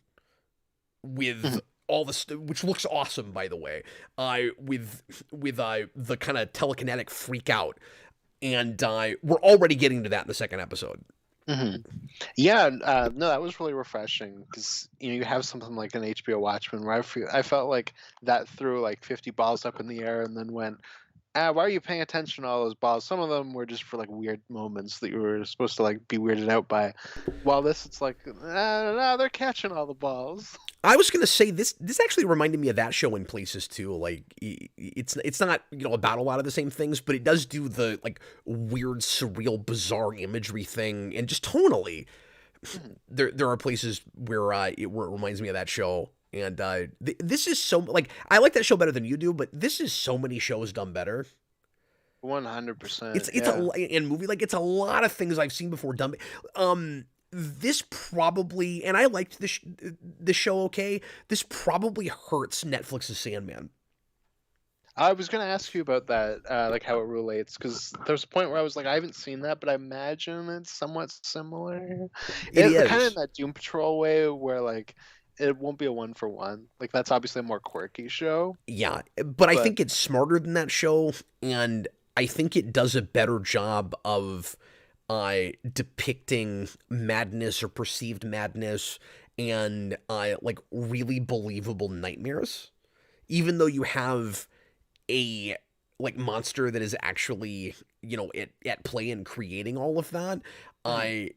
with all the which looks awesome, by the way, with the kind of telekinetic freak out, and we're already getting to that in the second episode. Hmm. Yeah, no, that was really refreshing because you have something like an HBO Watchmen where I felt like that threw like 50 balls up in the air and then went, why are you paying attention to all those balls? Some of them were just for like weird moments that you were supposed to like be weirded out by. While this, it's like, no, they're catching all the balls. I was gonna say this actually reminded me of that show in places too. Like it's not about a lot of the same things, but it does do the like weird, surreal, bizarre imagery thing, and just tonally, there are places where it reminds me of that show. And this is so like I like that show better than you do, but this is so many shows done better. 100%. It's Yeah. in movie like it's a lot of things I've seen before done. This probably, and I liked this show. Okay, this probably hurts Netflix's Sandman. I was gonna ask you about that, like how it relates, because there's a point where I was like, I haven't seen that, but I imagine it's somewhat similar. It The kind of in is, that Doom Patrol way, where like it won't be a one for one. Like that's obviously a more quirky show, yeah, but I but think it's smarter than that show, and I think it does a better job of depicting madness or perceived madness and like really believable nightmares, even though you have a like monster that is actually at play and creating all of that. mhm. I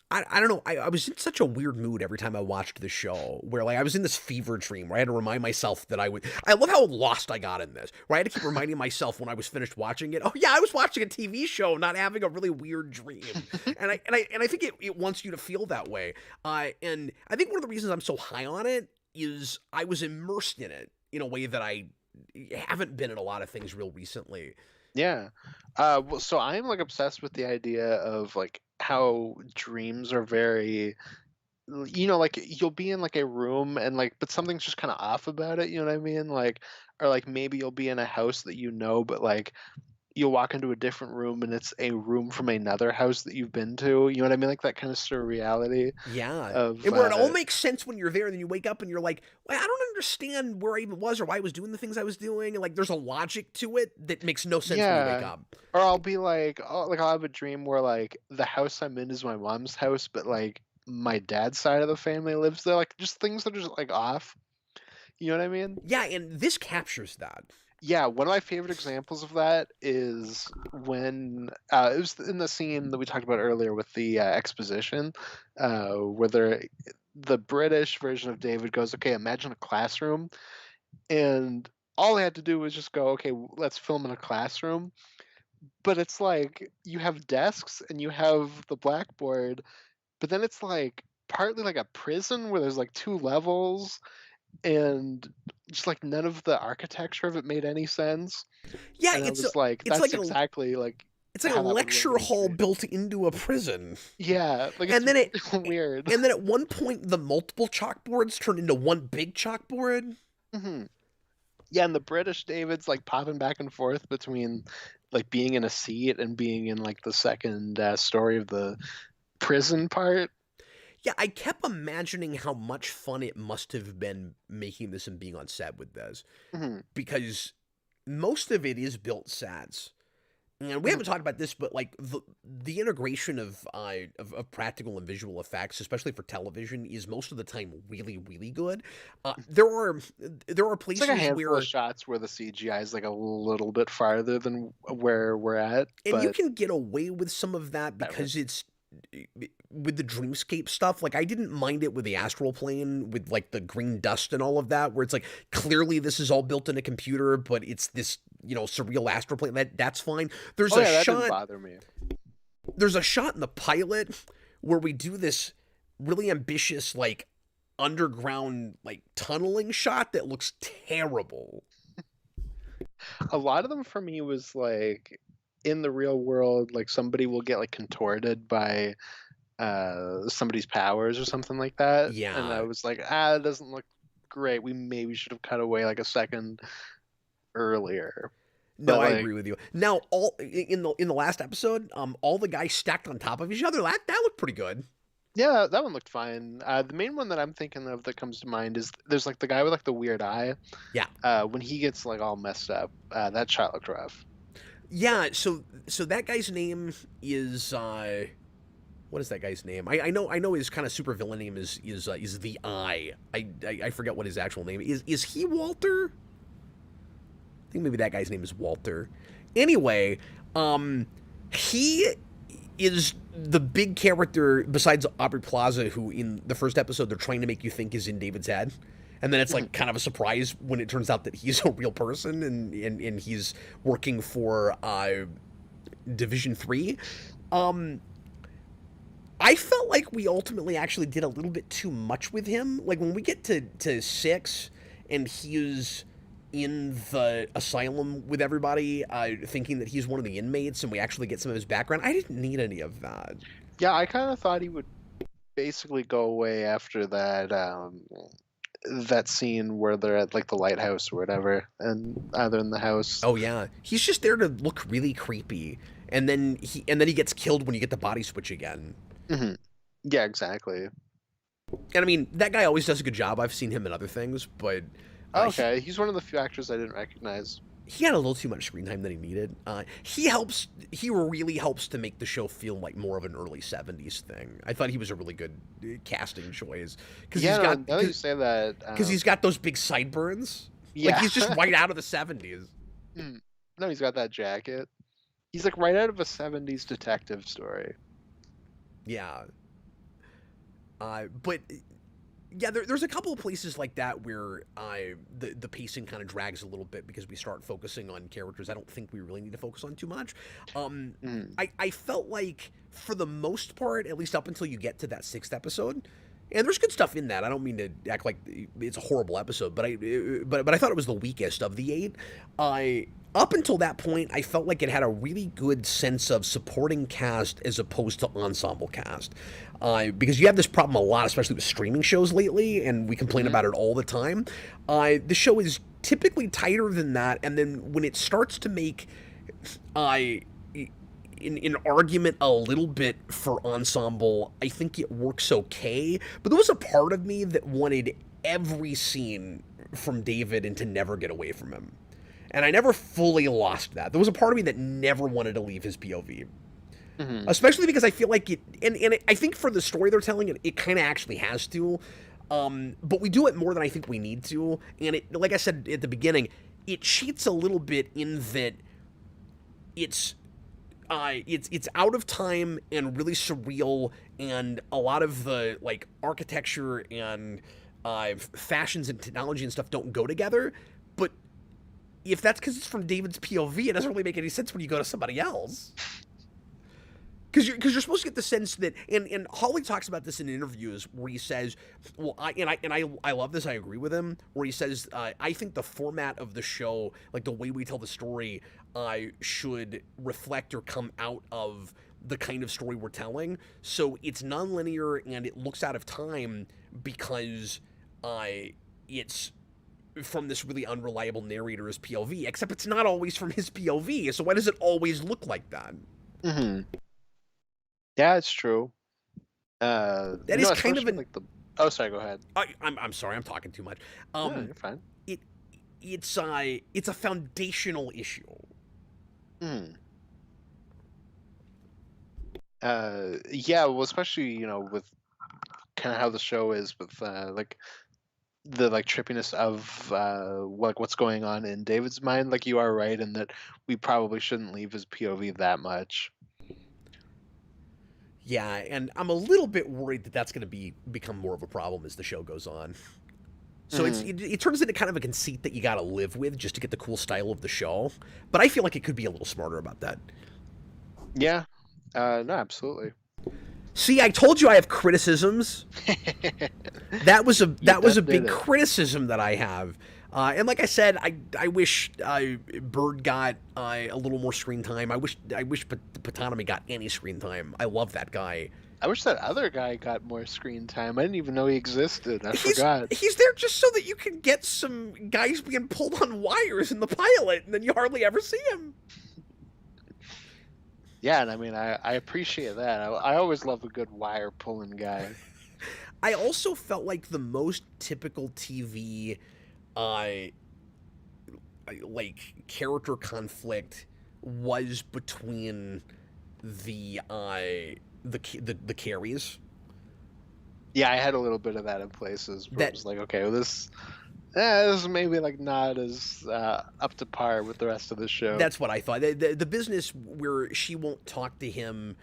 I don't know. I was in such a weird mood every time I watched the show, where like I was in this fever dream where I had to remind myself that I would. I love how lost I got in this. Where I had to keep reminding myself when I was finished watching it. Oh yeah, I was watching a TV show, not having a really weird dream. And I think it wants you to feel that way. And I think one of the reasons I'm so high on it is I was immersed in it in a way that I haven't been in a lot of things real recently. Yeah. Well, so I'm like obsessed with the idea of like how dreams are very, like you'll be in like a room and like, but something's just kind of off about it. You know what I mean? Like, or like maybe you'll be in a house that but like you'll walk into a different room and it's a room from another house that you've been to. You know what I mean? Like that kind of surreality Yeah. of, And where it all makes sense when you're there, and then you wake up and you're like, well, I don't understand where I even was or why I was doing the things I was doing. And like there's a logic to it that makes no sense when you wake yeah. up. Or I'll be like, oh, like I'll have a dream where like the house I'm in is my mom's house, but like my dad's side of the family lives there. Like just things that are just like off. You know what I mean? Yeah, and this captures that. Yeah, one of my favorite examples of that is when it was in the scene that we talked about earlier with the exposition, where the British version of David goes, "Okay, imagine a classroom," and all they had to do was just go, "Okay, let's film in a classroom." But it's like you have desks and you have the blackboard, but then it's like partly like a prison where there's like two levels and just like none of the architecture of it made any sense. Yeah, And I it's was like, it's that's like a exactly like it's like a how that would lecture relate to hall me. built into a prison. Yeah, like it's And then it weird. and then at one point the multiple chalkboards turn into one big chalkboard. Hmm. Yeah, and the British David's like popping back and forth between like being in a seat and being in like the second story of the prison part. Yeah, I kept imagining how much fun it must have been making this and being on set with this, Hmm. because most of it is built sets. And we haven't talked about this, but like the integration of practical and visual effects, especially for television, is most of the time really really good. There are It's like a places handful where, of shots where the CGI is like a little bit farther than where we're at, and you but can get away with some of that whatever. because it's with the dreamscape stuff. Like I didn't mind it with the astral plane with like the green dust and all of that, where it's like clearly this is all built in a computer, but it's this surreal astral plane. That's fine. Oh yeah, that didn't bother me. There's a shot in the pilot where we do this really ambitious like underground like tunneling shot that looks terrible. A lot of them for me was like in the real world, like somebody will get like contorted by somebody's powers or something like that, and I Yeah. was like, it doesn't look great. We maybe should have cut away like a second earlier. No, But I like, agree with you. Now, all in the last episode, all the guys stacked on top of each other. That looked pretty good. yeah, that one looked fine. The main one that I'm thinking of that comes to mind is there's like the guy with like the weird eye. Yeah. When he gets like all messed up, that shot looked rough. Yeah, so that guy's name is what is that guy's name? I know his kind of super villain name is the Eye. I forget what his actual name is. Is he Walter? I think maybe that guy's name is Walter. Anyway, he is the big character besides Aubrey Plaza, who in the first episode they're trying to make you think is in David's head. And then it's like kind of a surprise when it turns out that he's a real person and he's working for Division 3. I felt like we ultimately actually did a little bit too much with him. Like when we get to 6 and he's in the asylum with everybody, thinking that he's one of the inmates, and we actually get some of his background. I didn't need any of that. Yeah, I kind of thought he would basically go away after that scene where they're at like the lighthouse or whatever, and they're in the house. Oh yeah, he's just there to look really creepy, and then he gets killed when you get the body switch again. Hmm. Yeah, exactly. And I mean, that guy always does a good job. I've seen him in other things, but Okay, he's one of the few actors I didn't recognize. he had a little too much screen time than he needed. He really helps to make the show feel like more of an early '70s thing. I thought he was a really good casting choice because Yeah, now that you say that, he's got those big sideburns. yeah, Like he's just right out of the '70s. No, he's got that jacket. He's like right out of a '70s detective story. Yeah. But yeah, there's a couple of places like that where the pacing kind of drags a little bit because we start focusing on characters I don't think we really need to focus on too much. I felt like for the most part, at least up until you get to that 6th episode, and there's good stuff in that. I don't mean to act like it's a horrible episode, but I thought it was the weakest of the 8. Up until that point, I felt like it had a really good sense of supporting cast as opposed to ensemble cast. Because you have this problem a lot, especially with streaming shows lately, and we complain about it all the time. The show is typically tighter than that, and then when it starts to make an argument a little bit for ensemble, I think it works okay. But there was a part of me that wanted every scene from David and to never get away from him. And I never fully lost that. There was a part of me that never wanted to leave his POV. Especially because I feel like I think for the story they're telling, it kind of actually has to. But we do it more than I think we need to. And it, like I said at the beginning, it cheats a little bit in that it's out of time and really surreal, and a lot of the like architecture and fashions and technology and stuff don't go together. But if that's because it's from David's POV, it doesn't really make any sense when you go to somebody else. Because you're supposed to get the sense that, and Hawley talks about this in interviews where he says, well, I love this, I agree with him, where he says, I think the format of the show, like the way we tell the story, should reflect or come out of the kind of story we're telling. So it's nonlinear and it looks out of time because it's from this really unreliable narrator's POV, except it's not always from his POV, so why does it always look like that? Yeah, it's true. That is kind of an... like the... Oh, sorry, go ahead. I'm sorry, I'm talking too much. No, you're fine. It's a foundational issue. Yeah, well, especially, with kind of how the show is with like the like trippiness of like what's going on in David's mind. Like, you are right in that we probably shouldn't leave his POV that much. Yeah, and I'm a little bit worried that that's going to become more of a problem as the show goes on. So it turns into kind of a conceit that you got to live with just to get the cool style of the show. But I feel like it could be a little smarter about that. Yeah, no, absolutely. See, I told you I have criticisms. That was a big criticism that I have. And like I said, I wish Bird got a little more screen time. I wish Patanomy got any screen time. I love that guy. I wish that other guy got more screen time. I didn't even know he existed. I forgot. He's there just so that you can get some guys being pulled on wires in the pilot, and then you hardly ever see him. Yeah, and I mean, I appreciate that. I always love a good wire pulling guy. I also felt like the most typical TV, like character conflict was between the carries. Yeah, I had a little bit of that in places where it was like, okay, well, this is maybe like not as up to par with the rest of the show. That's what I thought. The business where she won't talk to him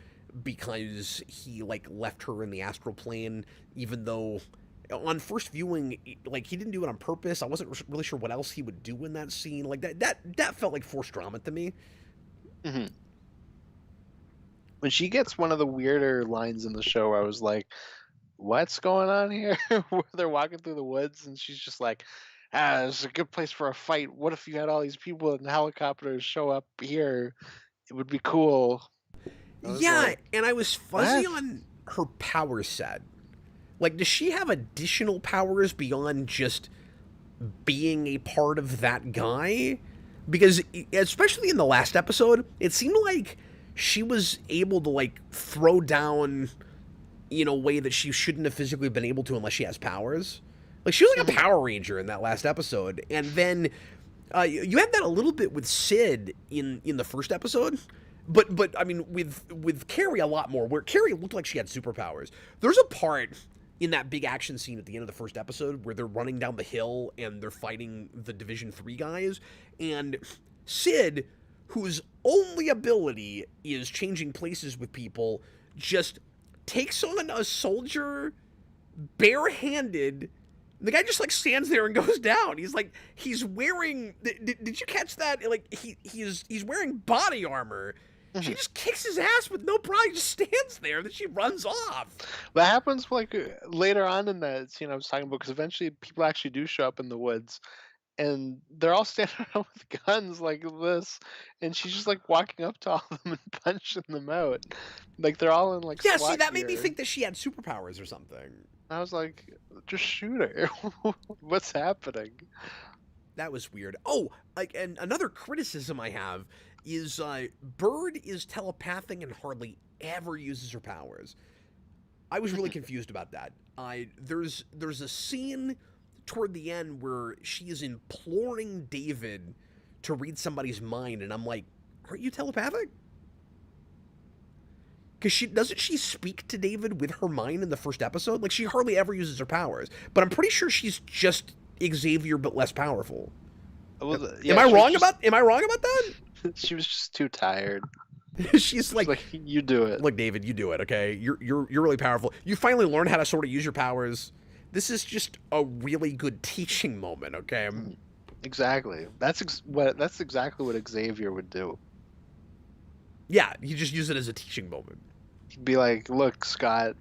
because he like left her in the astral plane, even though on first viewing, like, he didn't do it on purpose. I wasn't really sure what else he would do in that scene. Like that felt like forced drama to me. When she gets one of the weirder lines in the show, I was like, what's going on here? Where they're walking through the woods and she's just like, it's a good place for a fight. What if you had all these people in helicopters show up here? It would be cool. Yeah, and I was fuzzy on her power set. Like, does she have additional powers beyond just being a part of that guy? Because, especially in the last episode, it seemed like she was able to, like, throw down in a way that she shouldn't have physically been able to unless she has powers. Like, she was like a Power Ranger in that last episode. And then you had that a little bit with Sid in the first episode. But I mean, with Carrie a lot more, where Carrie looked like she had superpowers. There's a part in that big action scene at the end of the first episode where they're running down the hill and they're fighting the Division 3 guys. And Sid, whose only ability is changing places with people, just takes on a soldier barehanded. The guy just like stands there and goes down. He's wearing. Did you catch that? Like he's wearing body armor. She just kicks his ass with no problem. He just stands there. Then she runs off. That happens like later on in that scene I was talking about, because eventually people actually do show up in the woods, and they're all standing around with guns like this, and she's just like walking up to all of them and punching them out. Like they're all in like Yeah, SWAT see, that gear. made me think that she had superpowers or something. I was like, just shoot her. What's happening? That was weird. Oh, and another criticism I have is Bird is telepathic and hardly ever uses her powers. I was really confused about that. There's a scene toward the end where she is imploring David to read somebody's mind, and I'm like, aren't you telepathic? Because doesn't she speak to David with her mind in the first episode? Like, she hardly ever uses her powers. But I'm pretty sure she's just Xavier, but less powerful. Well, am I wrong about that? She was just too tired. She's like, you do it. Look, David, you do it, okay? You're really powerful. You finally learn how to sort of use your powers. This is just a really good teaching moment, okay? Exactly. That's exactly what Xavier would do. Yeah, you just use it as a teaching moment. He'd be like, "Look, Scott,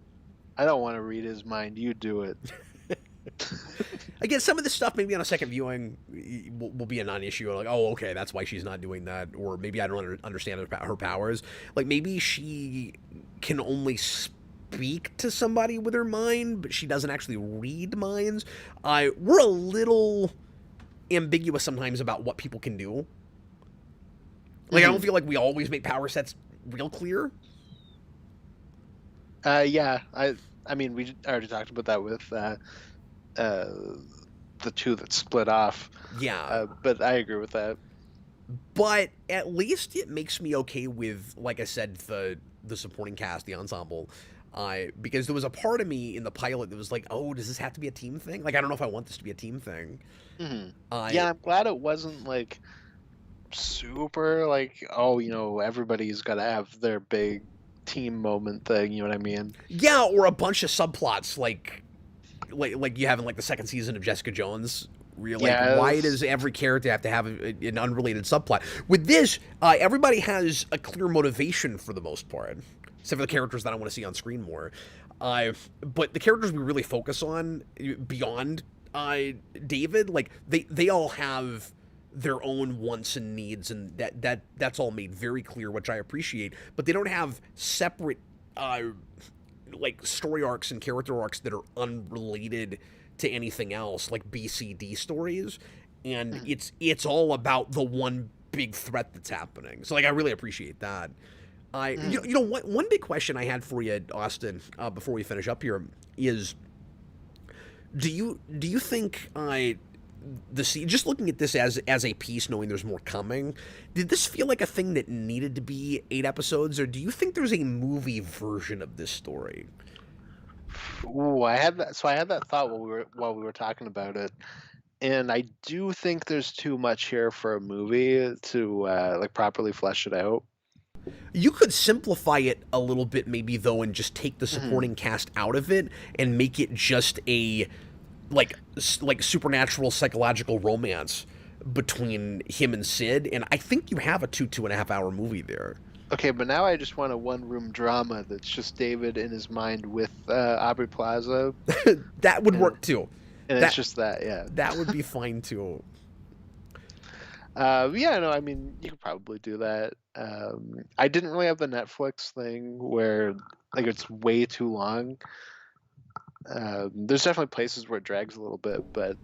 I don't want to read his mind. You do it." Again, some of this stuff maybe on a second viewing will be a non-issue. Like, oh, okay, that's why she's not doing that. Or maybe I don't understand her powers. Like, maybe she can only speak to somebody with her mind, but she doesn't actually read minds. We're a little ambiguous sometimes about what people can do. Like, I don't feel like we always make power sets real clear. Yeah. I mean, we already talked about that with the two that split off. Yeah. But I agree with that. But at least it makes me okay with, like I said, the supporting cast, the ensemble. Because there was a part of me in the pilot that was like, oh, does this have to be a team thing? Like, I don't know if I want this to be a team thing. Yeah, I'm glad it wasn't like super like, oh, everybody's got to have their big team moment thing. You know what I mean? Yeah, or a bunch of subplots like you have in like the second season of Jessica Jones. Why does every character have to have an unrelated subplot? With this, everybody has a clear motivation for the most part, except for the characters that I want to see on screen more. But the characters we really focus on beyond David, like they all have their own wants and needs, and that's all made very clear, which I appreciate. But they don't have separate like story arcs and character arcs that are unrelated to anything else, like BCD stories, and it's all about the one big threat that's happening. So like I really appreciate that. One big question I had for you, Austin, before we finish up here is, do you think just looking at this as a piece, knowing there's more coming, did this feel like a thing that needed to be 8 episodes, or do you think there's a movie version of this story? Ooh, I had that thought while we were talking about it, and I do think there's too much here for a movie to like properly flesh it out. You could simplify it a little bit, maybe, though, and just take the supporting cast out of it and make it just a like supernatural psychological romance between him and Sid, and I think you have a 2.5 hour movie there. Okay, but now I just want a one-room drama that's just David in his mind with Aubrey Plaza. That would work too. And it's just that, yeah. That would be fine too. Yeah, no, I mean, you could probably do that. I didn't really have the Netflix thing where like it's way too long. There's definitely places where it drags a little bit, but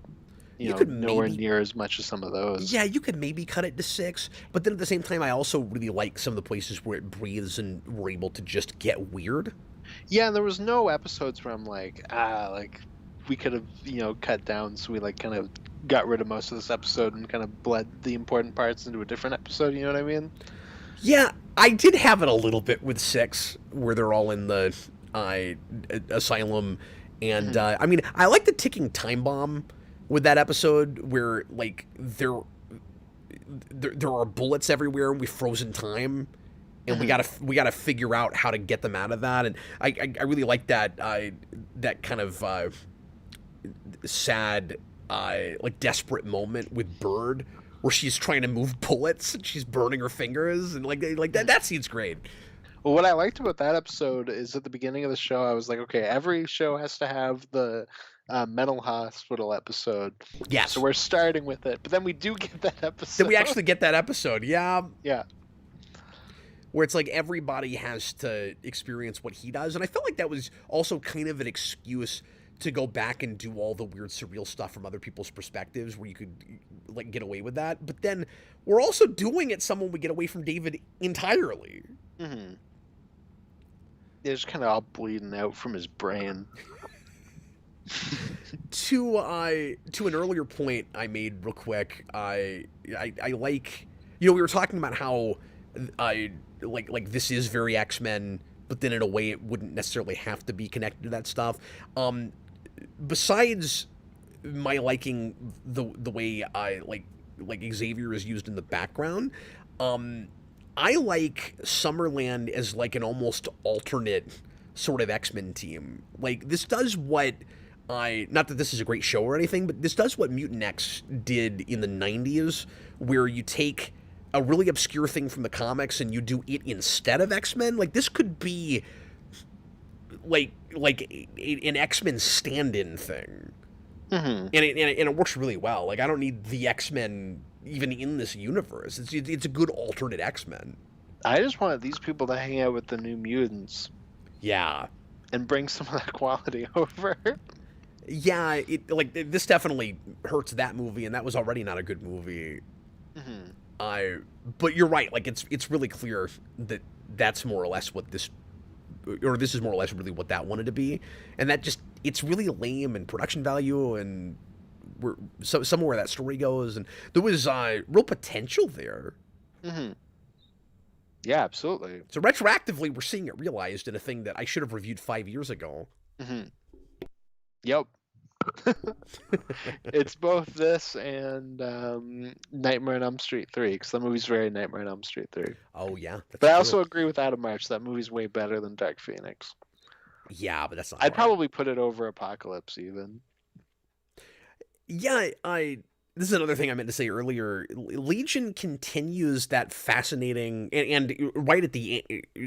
you know, nowhere near as much as some of those. Yeah, you could maybe cut it to 6, but then at the same time, I also really like some of the places where it breathes and we're able to just get weird. Yeah, and there was no episodes where I'm like, we could have, cut down, so we like kind of got rid of most of this episode and kind of bled the important parts into a different episode, you know what I mean? Yeah, I did have it a little bit with 6, where they're all in the asylum, and I mean, I like the ticking time bomb with that episode where like there are bullets everywhere and we frozen time, and we gotta figure out how to get them out of that. And I really like that that kind of sad like desperate moment with Bird where she's trying to move bullets and she's burning her fingers, and like that scene's great. Well, what I liked about that episode is at the beginning of the show, I was like, okay, every show has to have the mental hospital episode. Yes. So we're starting with it, but then we do get that episode. Then we actually get that episode, yeah. Yeah. Where it's like everybody has to experience what he does, and I felt like that was also kind of an excuse to go back and do all the weird surreal stuff from other people's perspectives where you could like get away with that. But then we're also doing it someone would get away from David entirely. Mm-hmm. Yeah, just kind of all bleeding out from his brain. To an earlier point I made real quick, I like, you know, we were talking about how I like this is very X-Men, but then in a way it wouldn't necessarily have to be connected to that stuff. Besides my liking the way I like Xavier is used in the background, I like Summerland as like an almost alternate sort of X-Men team. Like this does what not that this is a great show or anything, but this does what Mutant X did in the 90s, where you take a really obscure thing from the comics and you do it instead of X-Men. Like this could be like an X-Men stand-in thing. Mm-hmm. And it works really well. Like I don't need the X-Men even in this universe. It's a good alternate X-Men. I just wanted these people to hang out with the New Mutants. Yeah. And bring some of that quality over. Yeah, this definitely hurts that movie, and that was already not a good movie. Mm-hmm. But you're right. Like it's really clear that that's more or less what this is more or less really what that wanted to be, and that just it's really lame in production value, and we're somewhere that story goes, and there was real potential there. Mm-hmm. Yeah, absolutely. So retroactively, we're seeing it realized in a thing that I should have reviewed 5 years ago. Mm-hmm. Yep. It's both this and Nightmare on Elm Street 3, because the movie's very Nightmare on Elm Street 3. Oh, yeah. But I also agree with Adam March. That movie's way better than Dark Phoenix. Yeah, but that's not I'd probably put it over Apocalypse, even. Yeah, this is another thing I meant to say earlier. Legion continues that fascinating, and right at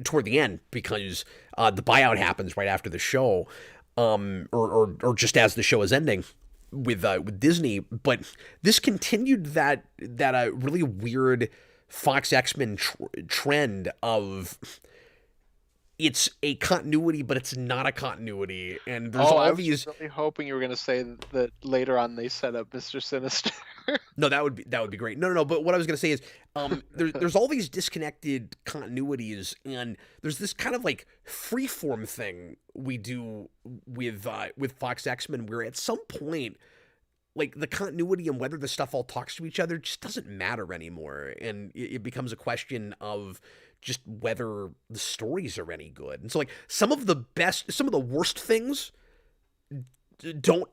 toward the end, because the buyout happens right after the show, or just as the show is ending with Disney. But this continued that really weird Fox X-Men trend of it's a continuity, but it's not a continuity, and there's all these. I was really hoping you were going to say that later on they set up Mr. Sinister. No, that would be great. No. But what I was going to say is, there's all these disconnected continuities, and there's this kind of like freeform thing we do with Fox X-Men, where at some point, like the continuity and whether the stuff all talks to each other just doesn't matter anymore, and it becomes a question of just whether the stories are any good. And so like some of the worst things don't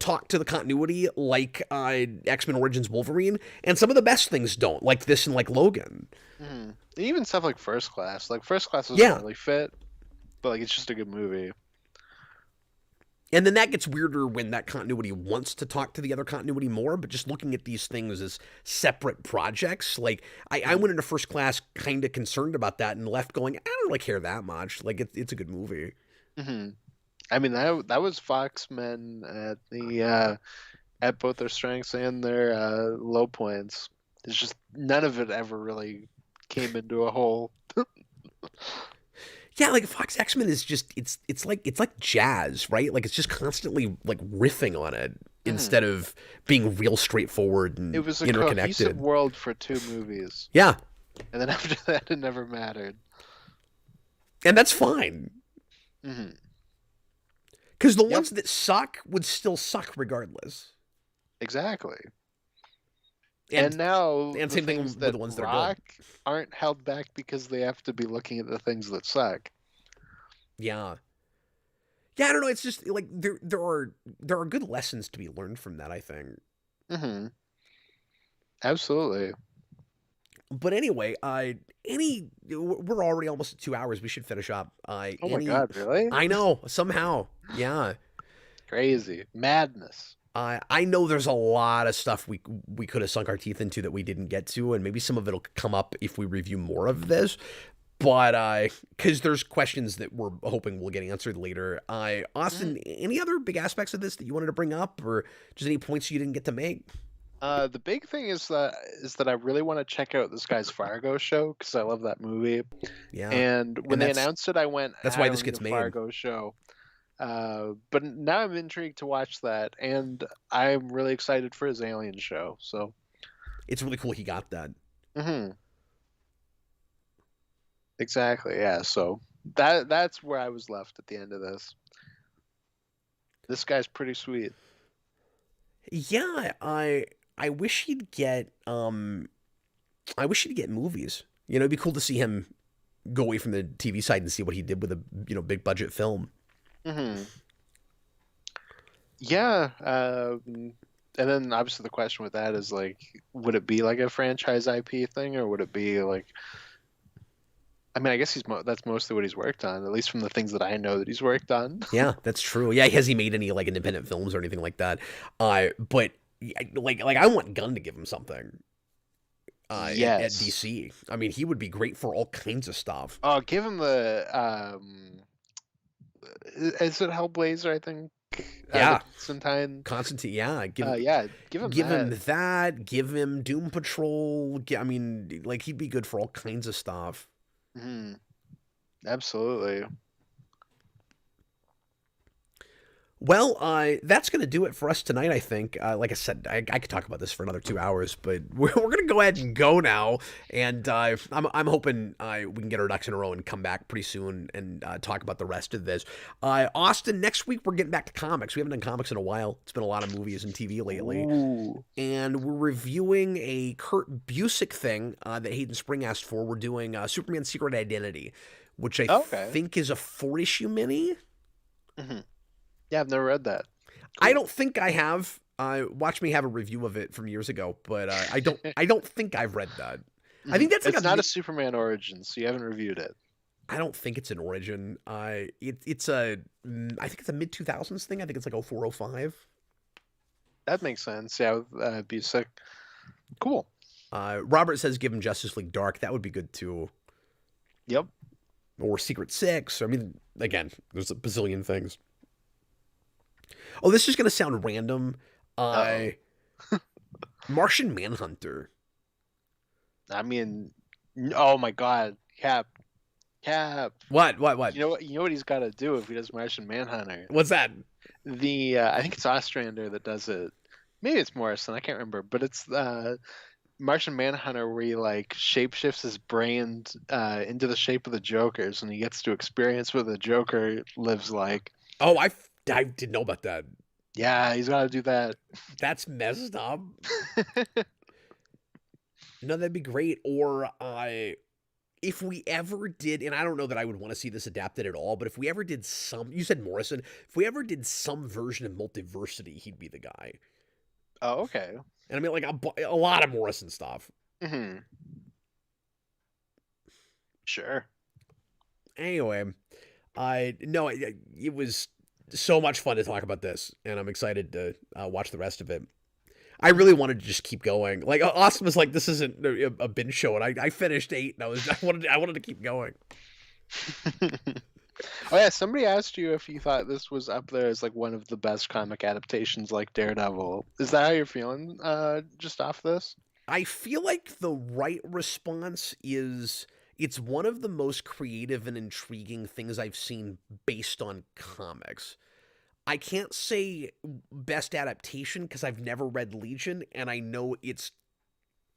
talk to the continuity, like X-Men Origins Wolverine, and some of the best things don't, like this and like Logan. Mm. Even stuff like First Class. Like First Class doesn't really fit, but like it's just a good movie. And then that gets weirder when that continuity wants to talk to the other continuity more, but just looking at these things as separate projects. Like, I went into First Class kind of concerned about that and left going, I don't really care that much. Like, it's a good movie. Mm-hmm. I mean, that was Fox men at at both their strengths and their low points. It's just none of it ever really came into a whole. Yeah, like Fox X-Men is just it's like jazz, right? Like it's just constantly like riffing on it instead of being real straightforward and it was a interconnected cohesive world for 2 movies. Yeah. And then after that it never mattered. And that's fine. Mm-hmm. Because the ones that suck would still suck regardless. Exactly. And now and same thing with the ones that are good aren't held back because they have to be looking at the things that suck. Yeah. Yeah, I don't know. It's just like there are good lessons to be learned from that, I think. Mm-hmm. Absolutely. But anyway, we're already almost at 2 hours. We should finish up. Oh my God, really? I know, somehow, yeah. Crazy. Madness. I know there's a lot of stuff we could have sunk our teeth into that we didn't get to, and maybe some of it'll come up if we review more of this. But because there's questions that we're hoping will get answered later. Austin, any other big aspects of this that you wanted to bring up, or just any points you didn't get to make? The big thing is that I really want to check out this guy's Fargo show because I love that movie. Yeah. And when they announced it, I went, That's why this gets made. Fargo show. But now I'm intrigued to watch that, and I'm really excited for his Alien show. So it's really cool he got that. Mm-hmm. Exactly. Yeah. So that's where I was left at the end of this. This guy's pretty sweet. Yeah, I wish he'd get movies. You know, it'd be cool to see him go away from the TV side and see what he did with a big budget film. Mm-hmm. Yeah. And then obviously the question with that is like, would it be like a franchise IP thing, or would it be like? I mean, I guess that's mostly what he's worked on, at least from the things that I know that he's worked on. Yeah, that's true. Yeah, has he made any like independent films or anything like that? But like I want Gunn to give him something. Yes. At DC. I mean, he would be great for all kinds of stuff. Oh, give him the is it Hellblazer? I think. Yeah. Constantine. Yeah. Give him that. Give him Doom Patrol. I mean, like he'd be good for all kinds of stuff. Mm-hmm. Absolutely. Well, that's going to do it for us tonight, I think. Like I said, I could talk about this for another 2 hours, but we're going to go ahead and go now. And I'm hoping we can get our ducks in a row and come back pretty soon and talk about the rest of this. Austin, next week we're getting back to comics. We haven't done comics in a while. It's been a lot of movies and TV lately. Ooh. And we're reviewing a Kurt Busiek thing that Hayden Spring asked for. We're doing Superman's Secret Identity, which I think is a 4-issue mini. Mm-hmm. Yeah, I've never read that. Cool. I don't think I have. Watch me have a review of it from years ago, but I don't think I've read that. I think that's like it's not a Superman origin, so you haven't reviewed it. I don't think it's an origin. I think it's a mid 2000s thing. I think it's like 0405. That makes sense. Yeah, be sick. Cool. Robert says give him Justice League Dark. That would be good too. Yep. Or Secret Six. I mean, again, there's a bazillion things. Oh, this is going to sound random. Martian Manhunter. I mean, oh my God, Cap. What? You know what he's got to do if he does Martian Manhunter? What's that? I think it's Ostrander that does it. Maybe it's Morrison. I can't remember, but it's Martian Manhunter where he like shapeshifts his brain into the shape of the Joker's, and he gets to experience what the Joker lives like. Oh, I didn't know about that. Yeah, he's got to do that. That's messed up. No, that'd be great. Or if we ever did, and I don't know that I would want to see this adapted at all, but if we ever did you said Morrison, if we ever did some version of Multiversity, he'd be the guy. Oh, okay. And I mean, like a lot of Morrison stuff. Mm-hmm. Sure. Anyway, it was so much fun to talk about this, and I'm excited to watch the rest of it. I really wanted to just keep going. Like Austin was like, "This isn't a binge show," and I finished 8, and I wanted to keep going. Oh yeah, somebody asked you if you thought this was up there as like one of the best comic adaptations, like Daredevil. Is that how you're feeling? Just off this? I feel like the right response is it's one of the most creative and intriguing things I've seen based on comics. I can't say best adaptation because I've never read Legion, and I know it's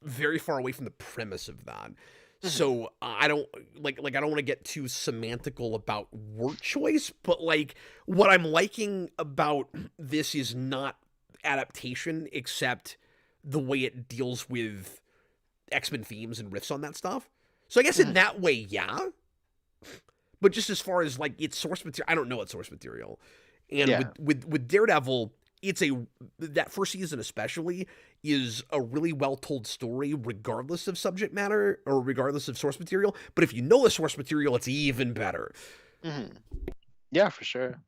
very far away from the premise of that. Mm-hmm. So I don't I don't want to get too semantical about word choice, but like what I'm liking about this is not adaptation, except the way it deals with X-Men themes and riffs on that stuff. So I guess in that way, yeah. But just as far as like its source material, I don't know its source material. And with Daredevil, that first season especially is a really well told story, regardless of subject matter or regardless of source material. But if you know the source material, it's even better. Mm-hmm. Yeah, for sure.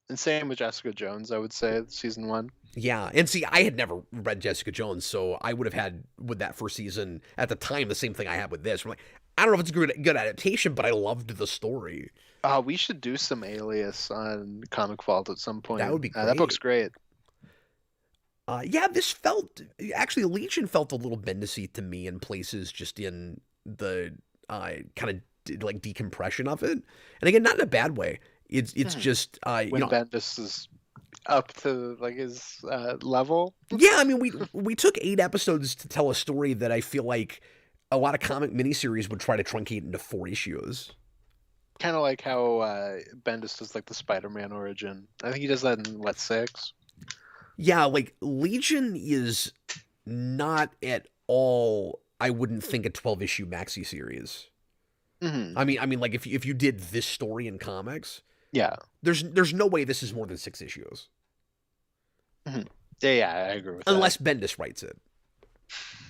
And same with Jessica Jones, I would say, season 1. Yeah, and see, I had never read Jessica Jones, so I would have had with that first season at the time the same thing I had with this. I'm like, I don't know if it's a good adaptation, but I loved the story. We should do some Alias on Comic Vault at some point. That would be great. That book's great. Yeah, this felt actually Legion felt a little Bendis-y to me in places, just in the kind of like decompression of it, and again, not in a bad way. It's just when Bendis is up to like his level. Yeah, I mean, we took 8 episodes to tell a story that I feel like a lot of comic miniseries would try to truncate into 4 issues. Kind of like how Bendis does like the Spider-Man origin. I think he does that in 6. Yeah, like Legion is not at all, I wouldn't think, a 12-issue maxi series. Mm-hmm. I mean, like if you did this story in comics, yeah, there's no way this is more than 6 issues. Mm-hmm. Yeah, I agree with that. Unless Bendis writes it,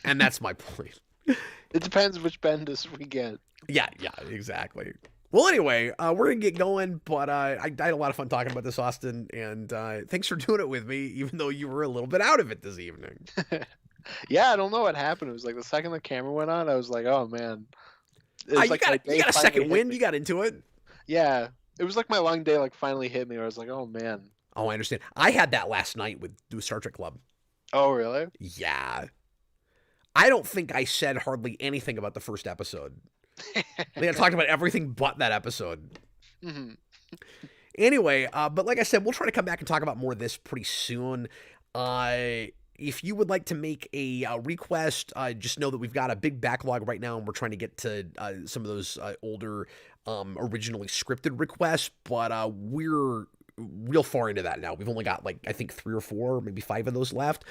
and that's my point. It depends which Bendis we get. Yeah, exactly. Well, anyway, we're going to get going, but I had a lot of fun talking about this, Austin, and thanks for doing it with me, even though you were a little bit out of it this evening. Yeah, I don't know what happened. It was like the second the camera went on, I was like, oh, man. You got a second wind. You got into it. Yeah. It was like my long day finally hit me, where I was like, oh, man. Oh, I understand. I had that last night with Star Trek Club. Oh, really? Yeah. I don't think I said hardly anything about the first episode. I talked about everything but that episode. Mm-hmm. Anyway, but like I said, we'll try to come back and talk about more of this pretty soon. If you would like to make a request, just know that we've got a big backlog right now, and we're trying to get to some of those older, originally scripted requests, but we're real far into that now. We've only got I think 3 or 4, maybe 5 of those left.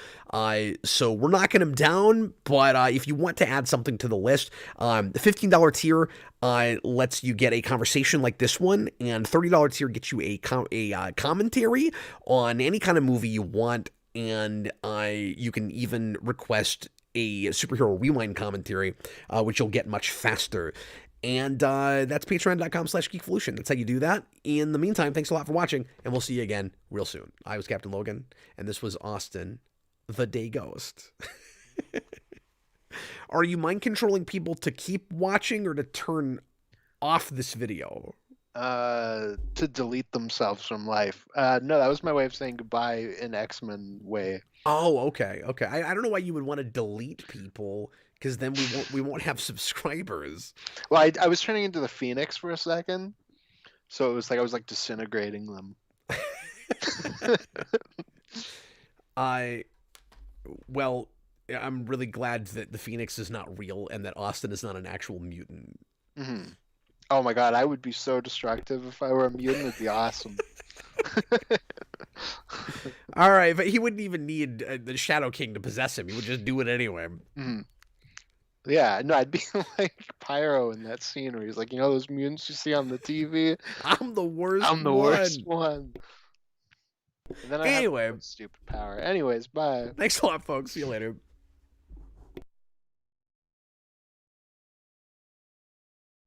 So we're knocking them down, but if you want to add something to the list, the $15 tier lets you get a conversation like this one, and $30 tier gets you a commentary on any kind of movie you want, and you can even request a superhero rewind commentary, which you'll get much faster. And that's patreon.com/geekvolution. That's how you do that. In the meantime, thanks a lot for watching, and we'll see you again real soon. I was Captain Logan, and this was Austin, the Day Ghost. Are you mind controlling people to keep watching or to turn off this video? To delete themselves from life. No, that was my way of saying goodbye in X-Men way. Oh, okay. I don't know why you would want to delete people, because then we won't have subscribers. Well, I was turning into the Phoenix for a second, so it was like I was disintegrating them. I'm really glad that the Phoenix is not real and that Austin is not an actual mutant. Mm-hmm. Oh my god, I would be so destructive if I were a mutant. It'd be awesome. All right, but he wouldn't even need the Shadow King to possess him. He would just do it anyway. Mm-hmm. Yeah, no, I'd be like Pyro in that scene where he's like, those mutants you see on the TV? I'm the worst one. And then I have stupid power. Anyways, bye. Thanks a lot, folks. See you later.